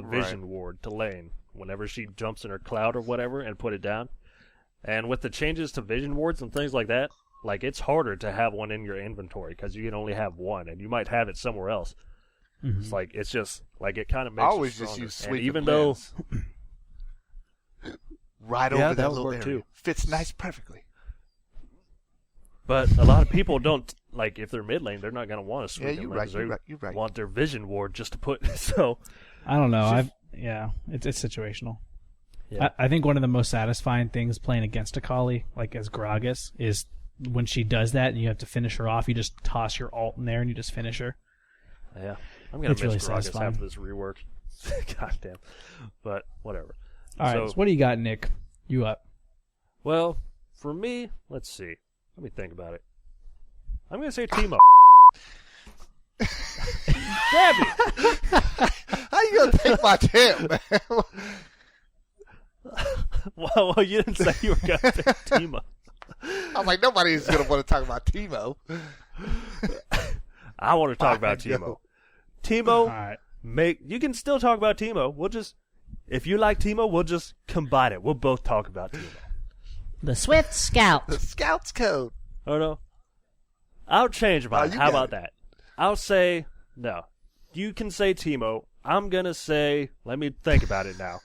vision ward to lane whenever she jumps in her cloud or whatever and put it down. And with the changes to vision wards and things like that, like, it's harder to have one in your inventory because you can only have one, and you might have it somewhere else. Mm-hmm. It's like, it's just, like, it kind of makes I always it just use stronger. sleep And even though... Right over that little work area. too. Fits nice perfectly. But a lot of people don't, like, if they're mid lane, they're not going to want to sweep in lane because you're right. want their vision ward just to put, so... I don't know. It's situational. Yeah. I think one of the most satisfying things playing against Akali, like as Gragas, is when she does that and you have to finish her off, you just toss your ult in there and you just finish her. Yeah. I'm going to miss really Gragas after this rework. Goddamn. But, whatever. All right, so what do you got, Nick? You up? Well, for me, let's see. Let me think about it. I'm going to say Teemo. Damn it! How you going to take my tip, man? well, you didn't say you were going to pick Teemo. I'm like, nobody's going to want to talk about Teemo. I want to talk about Teemo. Teemo, right. You can still talk about Teemo. We'll just... If you like Teemo, we'll just combine it. We'll both talk about Teemo. The Swift Scout. The Scout's code. Oh no. I'll change mine. How about that? I'll say no. You can say Teemo. I'm gonna say. Let me think about it now.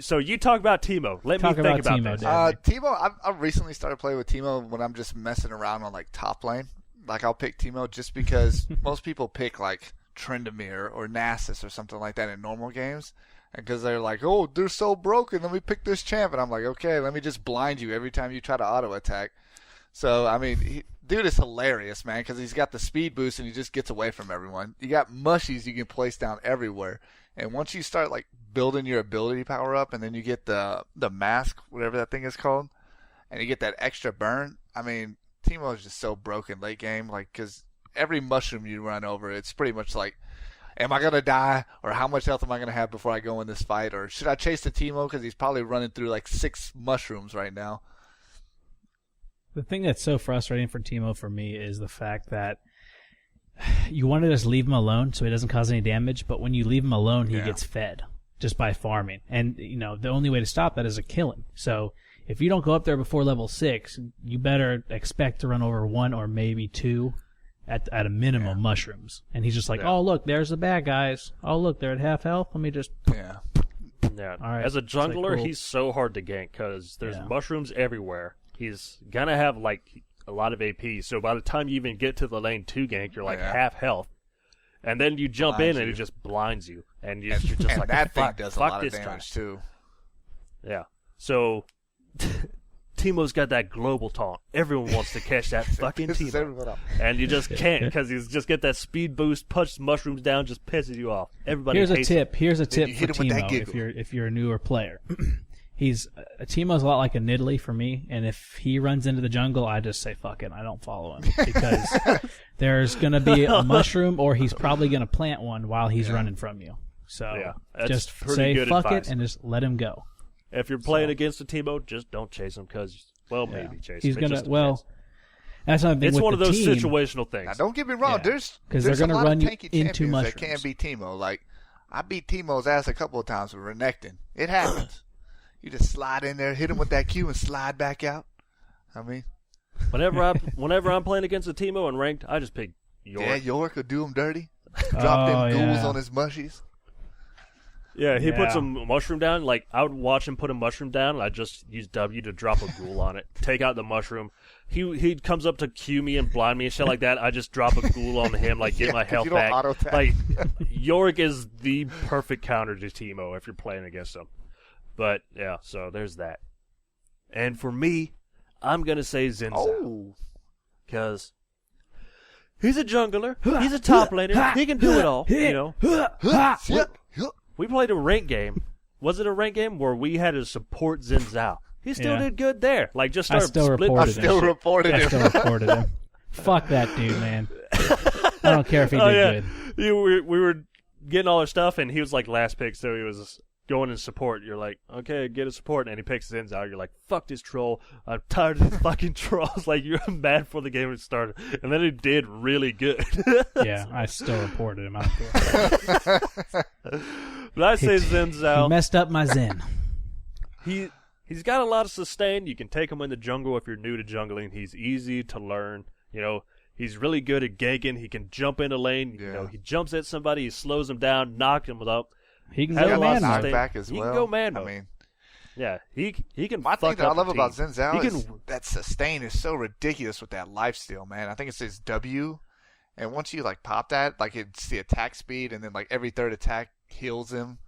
So you talk about Teemo. Let me think about Teemo, this. Teemo, I've recently started playing with Teemo when I'm just messing around on like top lane. Like I'll pick Teemo just because most people pick like Tryndamere or Nasus or something like that in normal games. And because they're like, oh, they're so broken, let me pick this champ. And I'm like, okay, let me just blind you every time you try to auto attack. So, I mean, dude is hilarious, man, because he's got the speed boost and he just gets away from everyone. You got mushies you can place down everywhere. And once you start, like, building your ability power up and then you get the mask, whatever that thing is called, and you get that extra burn, I mean, Teemo is just so broken late game, like, because every mushroom you run over, it's pretty much like, am I going to die, or how much health am I going to have before I go in this fight, or should I chase the Teemo because he's probably running through, like, 6 mushrooms right now. The thing that's so frustrating for Teemo for me is the fact that you want to just leave him alone so he doesn't cause any damage, but when you leave him alone, he gets fed just by farming. And, you know, the only way to stop that is to kill him. So if you don't go up there before level 6, you better expect to run over 1 or maybe 2 at a minimum mushrooms. And he's just like, oh, look, there's the bad guys. Oh, look, they're at half health. Let me just... Yeah. All right. As a jungler, like, cool. He's so hard to gank because there's mushrooms everywhere. He's going to have, like, a lot of AP. So by the time you even get to the lane 2 gank, you're, like, half health. And then you jump in and it just blinds you. And you're just and like, that fuck, thing does a fuck lot this of damage, guy. too. Yeah. So... Teemo's got that global taunt. Everyone wants to catch that fucking Teemo. And you just can't because he's just get that speed boost, punch mushrooms down, just pisses you off. Everybody Here's hates a tip. him. Here's a tip for hit him with that Teemo if you're a newer player. Teemo's a lot like a Nidalee for me, and if he runs into the jungle, I just say fuck it, I don't follow him because there's gonna be a mushroom or he's probably gonna plant one while he's running from you. So just say fuck it and just let him go. If you're playing against a Teemo, just don't chase him because, well, maybe chase him. He's gonna that's another thing. It's with one of the those team. situational things. Now, don't get me wrong. There's they're gonna a lot run of tanky you into champions mushrooms. that can't beat Teemo. Like I beat Teemo's ass a couple of times with Renekton. It happens. You just slide in there, hit him with that Q, and slide back out. I mean, whenever I'm playing against a Teemo and ranked, I just pick York. Yeah, York would do him dirty. Drop them ghouls on his mushies. Yeah, he puts a mushroom down. Like, I would watch him put a mushroom down, and I'd just use W to drop a ghoul on it. Take out the mushroom. He comes up to Q me and blind me and shit like that. I just drop a ghoul on him, like, get my health back. Like, Yorick is the perfect counter to Teemo if you're playing against him. But, yeah, so there's that. And for me, I'm going to say Xin Zhao. Because he's a jungler. He's a top laner. He can do it all, you know. We played a rank game. Was it a rank game where we had to support Xin Zhao? He still did good there. Like, just started splitting. I still reported him. Fuck that dude, man. I don't care if he did good. We were getting all our stuff, and he was like last pick, so he was going in support. You're like, okay, get a support, and he picks Xin Zhao. You're like, fuck this troll. I'm tired of these fucking trolls. Like, you're mad before the game had started. And then he did really good. Yeah, I still reported him. I don't care. But I say Xin Zhao. He messed up my Zen. He's got a lot of sustain. You can take him in the jungle if you're new to jungling. He's easy to learn. You know, he's really good at ganking. He can jump into lane. Yeah. You know, he jumps at somebody, he slows them down, knocks them up. He can go man mode. Back as well. He can go man mode. I mean, yeah, he can. My thing that I love about team. Xin Zhao is that sustain is so ridiculous with that lifesteal, man. I think it says W, and once you like pop that, like it's the attack speed, and then like every third attack heals him,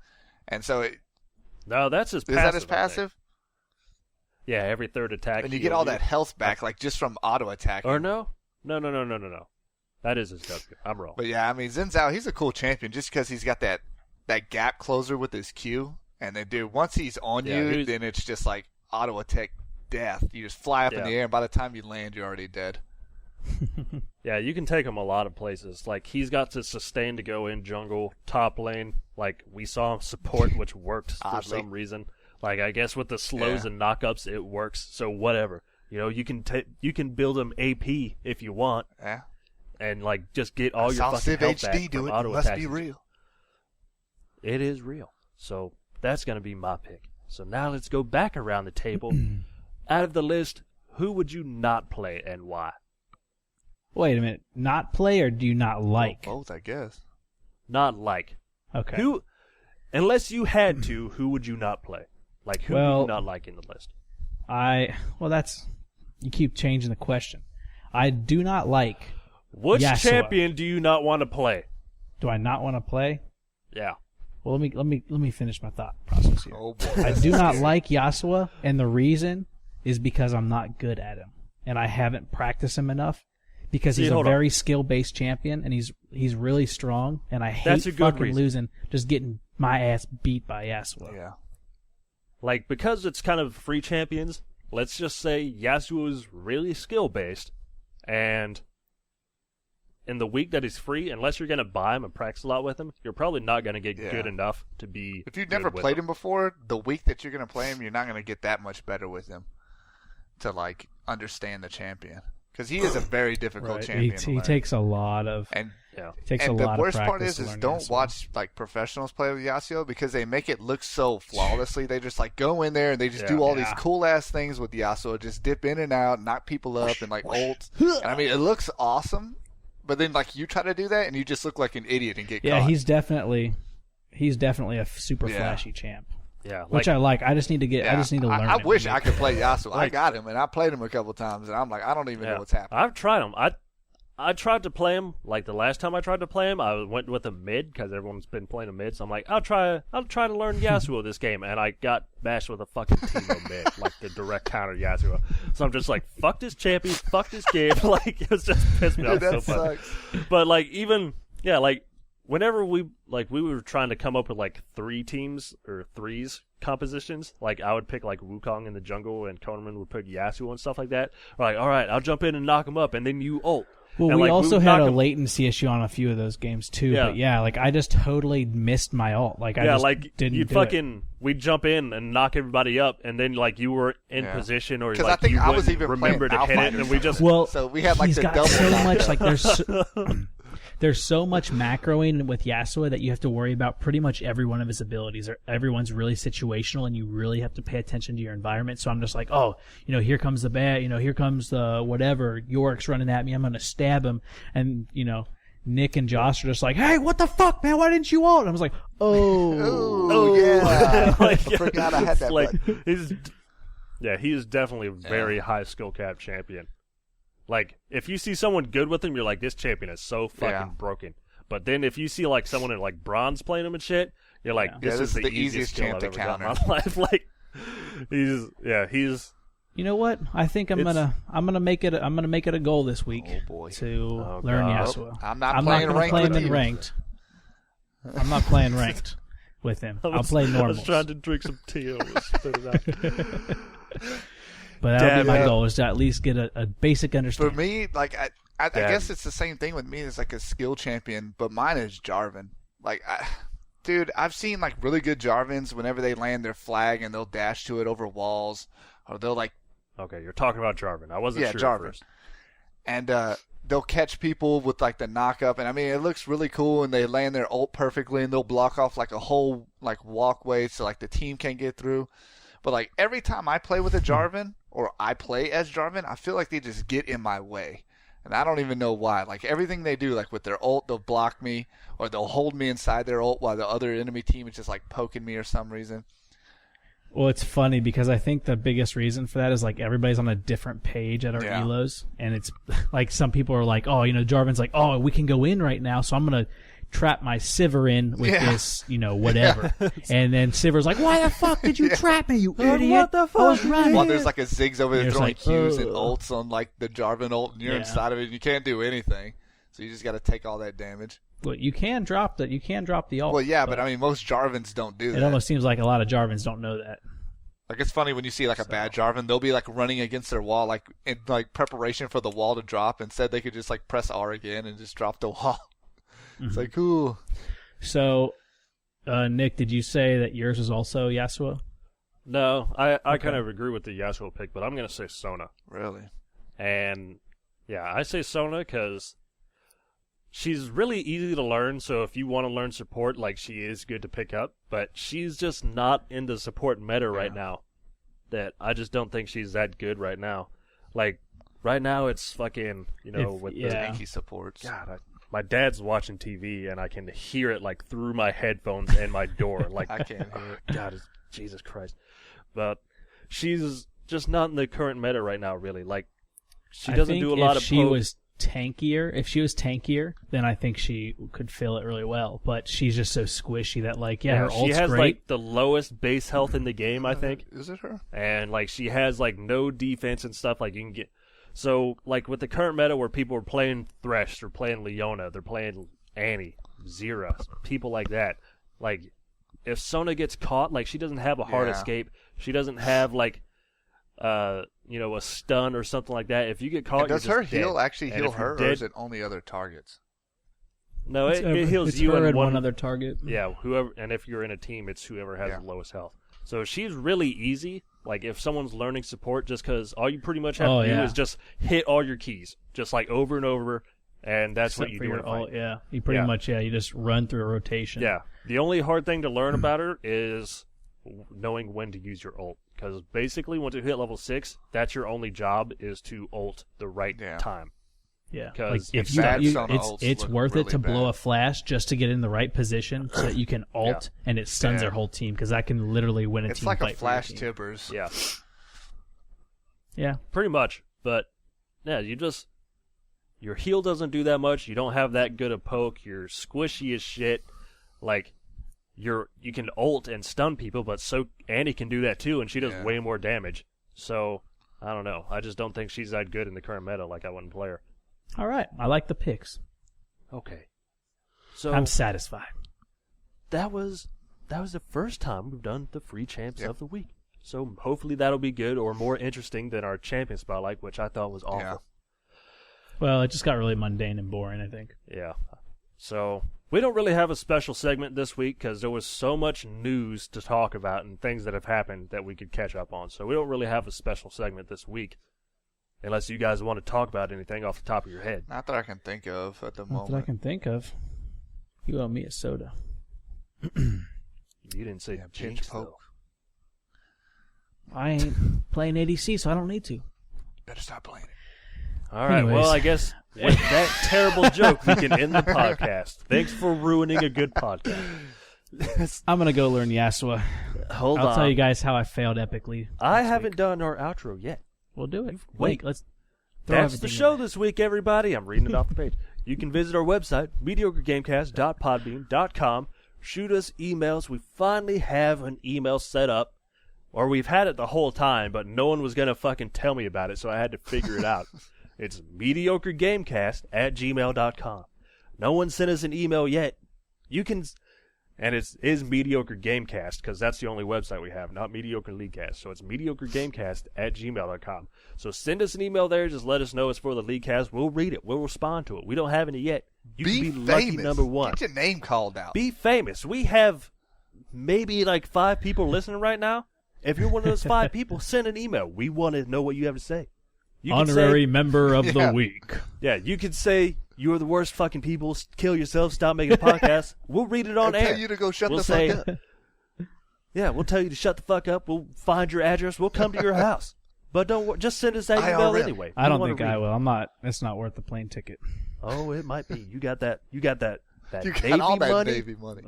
and so it. No, that's his. Is that his passive? Yeah, every third attack. And you get all that health back, like just from auto attacking. Or no. That is his W. I'm wrong. But yeah, I mean Xin Zhao, he's a cool champion just because he's got that gap closer with his Q. And then, dude, once he's on you, then it's just like auto attack death. You just fly up in the air, and by the time you land, you're already dead. Yeah, you can take him a lot of places. Like, he's got to sustain to go in jungle, top lane. Like, we saw him support, which worked for some reason. Like, I guess with the slows and knockups, it works. So whatever. You know, you can build him AP if you want. Yeah. And, like, just get all your fucking Civ health HD back do from it. auto It must attacks. be real. It is real. So that's going to be my pick. So now let's go back around the table out of the list, who would you not play and why? Wait a minute. Not play or do you not like? Well, both, I guess. Not like. Okay. Who, unless you had to, who would you not play? Like, who do you not like in the list? You keep changing the question. I do not like Which Yasuo. champion do you not want to play? Do I not want to play? Yeah. Well, let me finish my thought process here. Oh boy. I do not like Yasuo, and the reason is because I'm not good at him, and I haven't practiced him enough. Because he's a very skill-based champion, and he's really strong, and I hate fucking losing, just getting my ass beat by Yasuo. Yeah. Like, because it's kind of free champions, let's just say Yasuo is really skill-based, and in the week that he's free, unless you're going to buy him and practice a lot with him, you're probably not going to get good enough to be If you've never played him before, the week that you're going to play him, you're not going to get that much better with him to, like, understand the champion. Because he is a very difficult champion. He takes a lot of the worst part is don't watch like professionals play with Yasuo because they make it look so flawlessly. They just like go in there and they just do all these cool ass things with Yasuo, just dip in and out, knock people up, and like ults. And I mean, it looks awesome, but then like you try to do that and you just look like an idiot and get caught. Yeah, he's definitely a super flashy champ. Yeah, like, which I like. I just need to get. I just need to learn. I wish I could play Yasuo. I got him, and I played him a couple times, and I'm like, I don't even know what's happening. I've tried him. I tried to play him. Like the last time I tried to play him, I went with a mid because everyone's been playing a mid. So I'm like, I'll try to learn Yasuo this game, and I got bashed with a fucking Timo mid, like the direct counter Yasuo. So I'm just like, fuck this champion, fuck this game. Like it's just pissed me off so much. But like whenever we were trying to come up with like 3 teams or 3s compositions, like I would pick like Wukong in the jungle and Konorman would pick Yasuo and stuff like that. We're like, all right, I'll jump in and knock him up, and then you ult. Well, and, we also had a latency issue on a few of those games too. Yeah. But yeah, like I just totally missed my ult. Like I just didn't we'd jump in and knock everybody up, and then like you were in position or like I think you I was even remember to hit it, and we just so we had like he's the got double so much like there's so much macroing with Yasuo that you have to worry about pretty much every one of his abilities. Everyone's really situational, and you really have to pay attention to your environment. So I'm just like, here comes the bat, here comes the whatever, Yorick's running at me, I'm going to stab him. And, Nick and Josh are just like, hey, what the fuck, man? Why didn't you ult? And I was like, yeah. I forgot I had that. Like, he is definitely a very high skill cap champion. Like, if you see someone good with him, you're like, this champion is so fucking broken. But then if you see, like, someone in, like, bronze playing him and shit, you're like, this is the easiest champ I've ever got in my life. Like, he's... You know what? I think I'm gonna make it a goal this week to learn Yasuo. I'm not play him in ranked. I'm not playing ranked with him. I'll play normals. I was trying to drink some tea and spit it out. But that'll be my goal, is to at least get a basic understanding. For me, like I guess it's the same thing with me. It's like a skill champion, but mine is Jarvan. Like, dude, I've seen like really good Jarvans whenever they land their flag and they'll dash to it over walls, or they'll like. Okay, you're talking about Jarvan. I wasn't sure Jarvan. at first. And they'll catch people with like the knock up, and I mean it looks really cool. And they land their ult perfectly, and they'll block off like a whole like walkway so like the team can't get through. But like every time I play with a Jarvan or I play as Jarvan, I feel like they just get in my way. And I don't even know why. Like everything they do, like with their ult, they'll block me or they'll hold me inside their ult while the other enemy team is just like poking me or some reason. Well, it's funny because I think the biggest reason for that is like everybody's on a different page at our elos. And it's like some people are like, Jarvan's like, we can go in right now, so I'm going to trap my Sivir in with this, whatever. And then Sivir's like, why the fuck did you trap me, you idiot? What the fuck? I was running. Well, there's like a Ziggs over there throwing like, Qs and ults on like the Jarvan ult, and you're inside of it, and you can't do anything. So you just got to take all that damage. Well, you can drop the ult. Well, yeah, but I mean, most Jarvans don't do that. It almost seems like a lot of Jarvans don't know that. Like, it's funny when you see like a bad Jarvan, they'll be like running against their wall, like in like preparation for the wall to drop. Instead, they could just like press R again and just drop the wall. It's like, cool. So, Nick, did you say that yours is also Yasuo? No, I kind of agree with the Yasuo pick, but I'm going to say Sona. Really? And, yeah, I say Sona because she's really easy to learn, so if you want to learn support, like, she is good to pick up, but she's just not in the support meta right now. that I just don't think she's that good right now. Like, right now it's fucking, with the Yankee supports. God, my dad's watching TV and I can hear it like through my headphones and my door. Like I can't hear it. God, Jesus Christ. But she's just not in the current meta right now, really. Like, she doesn't do a lot of If she was tankier, then I think she could fill it really well. But she's just so squishy that, like, her ult's she has great. like the lowest base health in the game, I think. Is it her? And like she has like no defense and stuff. Like you can get like with the current meta where people are playing Thresh, they're playing Leona, they're playing Annie, Zira, people like that. Like if Sona gets caught, like she doesn't have a hard escape. She doesn't have like a stun or something like that. If you get caught, And does you're her just heal dead. actually And heal if you're her, or dead- is it only other targets? No, it heals it's you her and one other target. Yeah, whoever, and if you're in a team, it's whoever has Yeah. the lowest health. So she's really easy. Like if someone's learning support, just because all you pretty much have to do is just hit all your keys, just like over and over, and that's what you do in a fight. Yeah, you pretty much you just run through a rotation. Yeah, the only hard thing to learn about her is knowing when to use your ult. Because basically, once you hit level 6, that's your only job is to ult the right time. Yeah, 'Cause like if bad you Sona ults it's look worth it really to blow bad. a flash just to get in the right position so that you can ult and it stuns their whole team because that can literally win a It's team like fight a for your flash team. Tibbers. Yeah, Yeah, pretty much. But yeah, your heal doesn't do that much. You don't have that good a poke. You're squishy as shit. Like you can ult and stun people, but so Annie can do that too, and she does way more damage. So I don't know. I just don't think she's that good in the current meta. Like I wouldn't play her. all right. I like the picks. Okay. So I'm satisfied. that was the first time we've done the free champs of the week. So hopefully that'll be good or more interesting than our champion spotlight, which I thought was awful. Yeah. Well, it just got really mundane and boring, I think. Yeah. So we don't really have a special segment this week because there was so much news to talk about and things that have happened that we could catch up on. So we don't really have a special segment this week unless you guys want to talk about anything off the top of your head. Not that I can think of at the Not moment. that I can think of. You owe me a soda. You didn't say Yeah, Jinx, peach poke. though. I ain't playing ADC, so I don't need to. Better stop playing it. All right, Anyways. well, I guess with that terrible joke, we can end the podcast. Thanks for ruining a good podcast. I'm going to go learn Yasuo. Hold I'll on. tell you guys how I failed epically. I next haven't week. done our outro yet. We'll do it. Wait. Let's throw That's the everything show in this week, everybody. I'm reading it off the page. You can visit our website, mediocregamecast.podbean.com. Shoot us emails. We finally have an email set up. Or we've had it the whole time, but no one was going to fucking tell me about it, so I had to figure it out. It's mediocregamecast@gmail.com. No one sent us an email yet. You can... And it is Mediocre Gamecast, because that's the only website we have, not Mediocre Leaguecast. So it's mediocregamecast@gmail.com. So send us an email there. Just let us know it's for the Leaguecast. We'll read it. We'll respond to it. We don't have any yet. You Be can be famous. lucky number one. Get your name called out. Be famous. We have maybe like 5 people listening right now. If you're one of those 5 people, send an email. We want to know what you have to say. You can Honorary say, member of the Yeah. week. yeah, you could say you're the worst fucking people. Kill yourself. Stop making a podcast. We'll read it on I'll air. tell you to go shut We'll the say- fuck up. Yeah, we'll tell you to shut the fuck up. We'll find your address. We'll come to your house. But just send us that email IRL. anyway. I We don't wanna think read I it. will. I'm not. It's not worth the plane ticket. Oh, it might be. You got that You Navy got all that money. Navy money.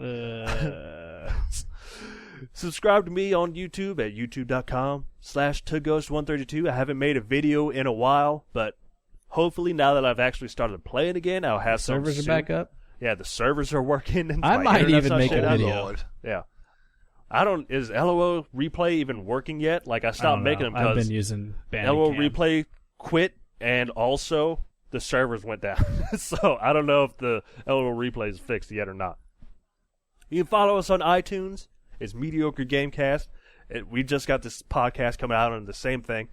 Subscribe to me on YouTube at youtube.com/toghost132. I haven't made a video in a while, but hopefully now that I've actually started playing again, I'll have some Servers are soon. back up. Yeah, the servers are working. And I my might internet's even not make shit a out. video. Lord. Yeah. Is LOL replay even working yet? Like I I stopped don't making know. them I've because been using LOL Bandicam. replay quit and also the servers went down. So I don't know if the LOL replay is fixed yet or not. You can follow us on iTunes. It's Mediocre Gamecast. We just got this podcast coming out on the same thing.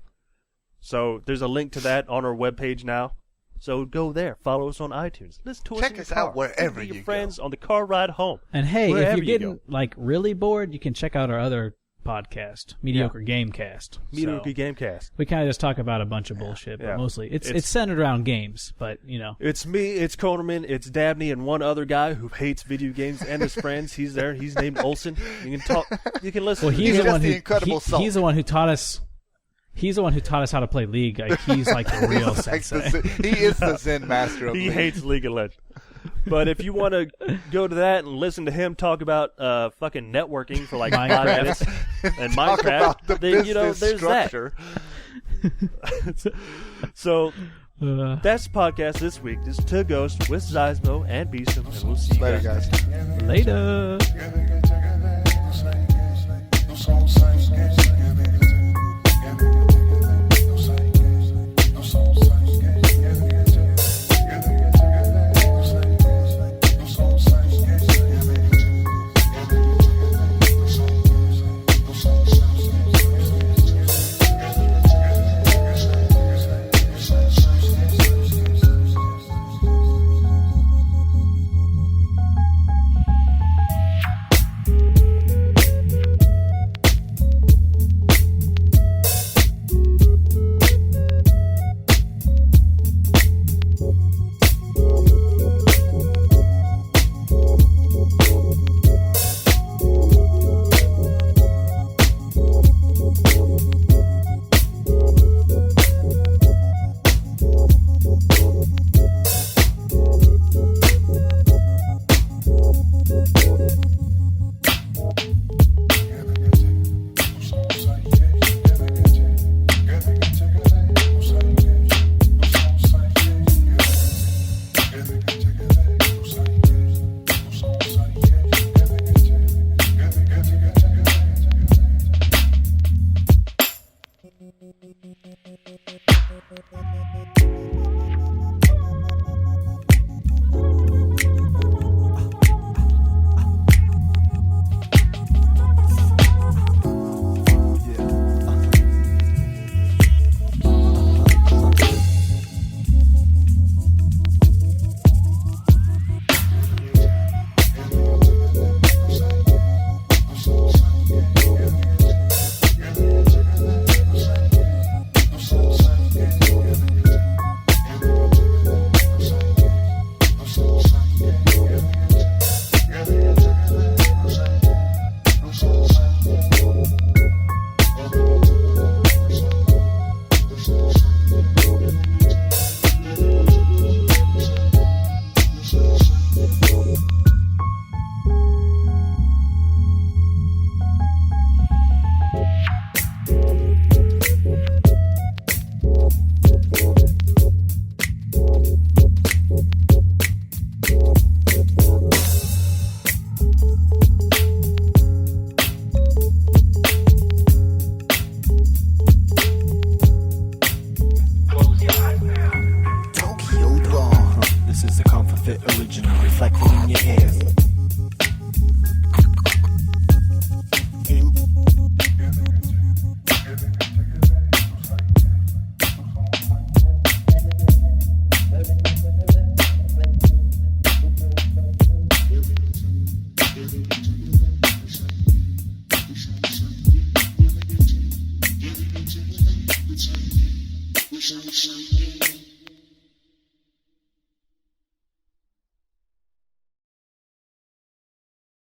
So there's a link to that on our webpage now. So go there. Follow us on iTunes. Listen to us Check in your us out car. wherever Listen to you your go. friends on the car ride home. And hey, Wherever if you're you getting go. like really bored, you can check out our other podcast, Mediocre Gamecast. Mediocre So Gamecast. we kind of just talk about a bunch of bullshit, but Yeah. mostly it's centered around games. But It's me, it's Conerman, it's Dabney, and one other guy who hates video games and his friends. He's there. He's named Olson. You can talk. You can listen. well, to he's He's the just one the who Incredible Sulk. he's the one who taught us. He's the one who taught us how to play League. Like, he's like the real Like sensei. he is the Zen master of He League. hates League of Legends. But if you want to go to that and listen to him talk about fucking networking for like 5 Minecraft. minutes and Talk Minecraft, about the then business there's structure. that. So that's the podcast this week. This is To Ghost with Zeismo and Beeston, and we'll see you Later, guys. guys. Later. Shine, shine.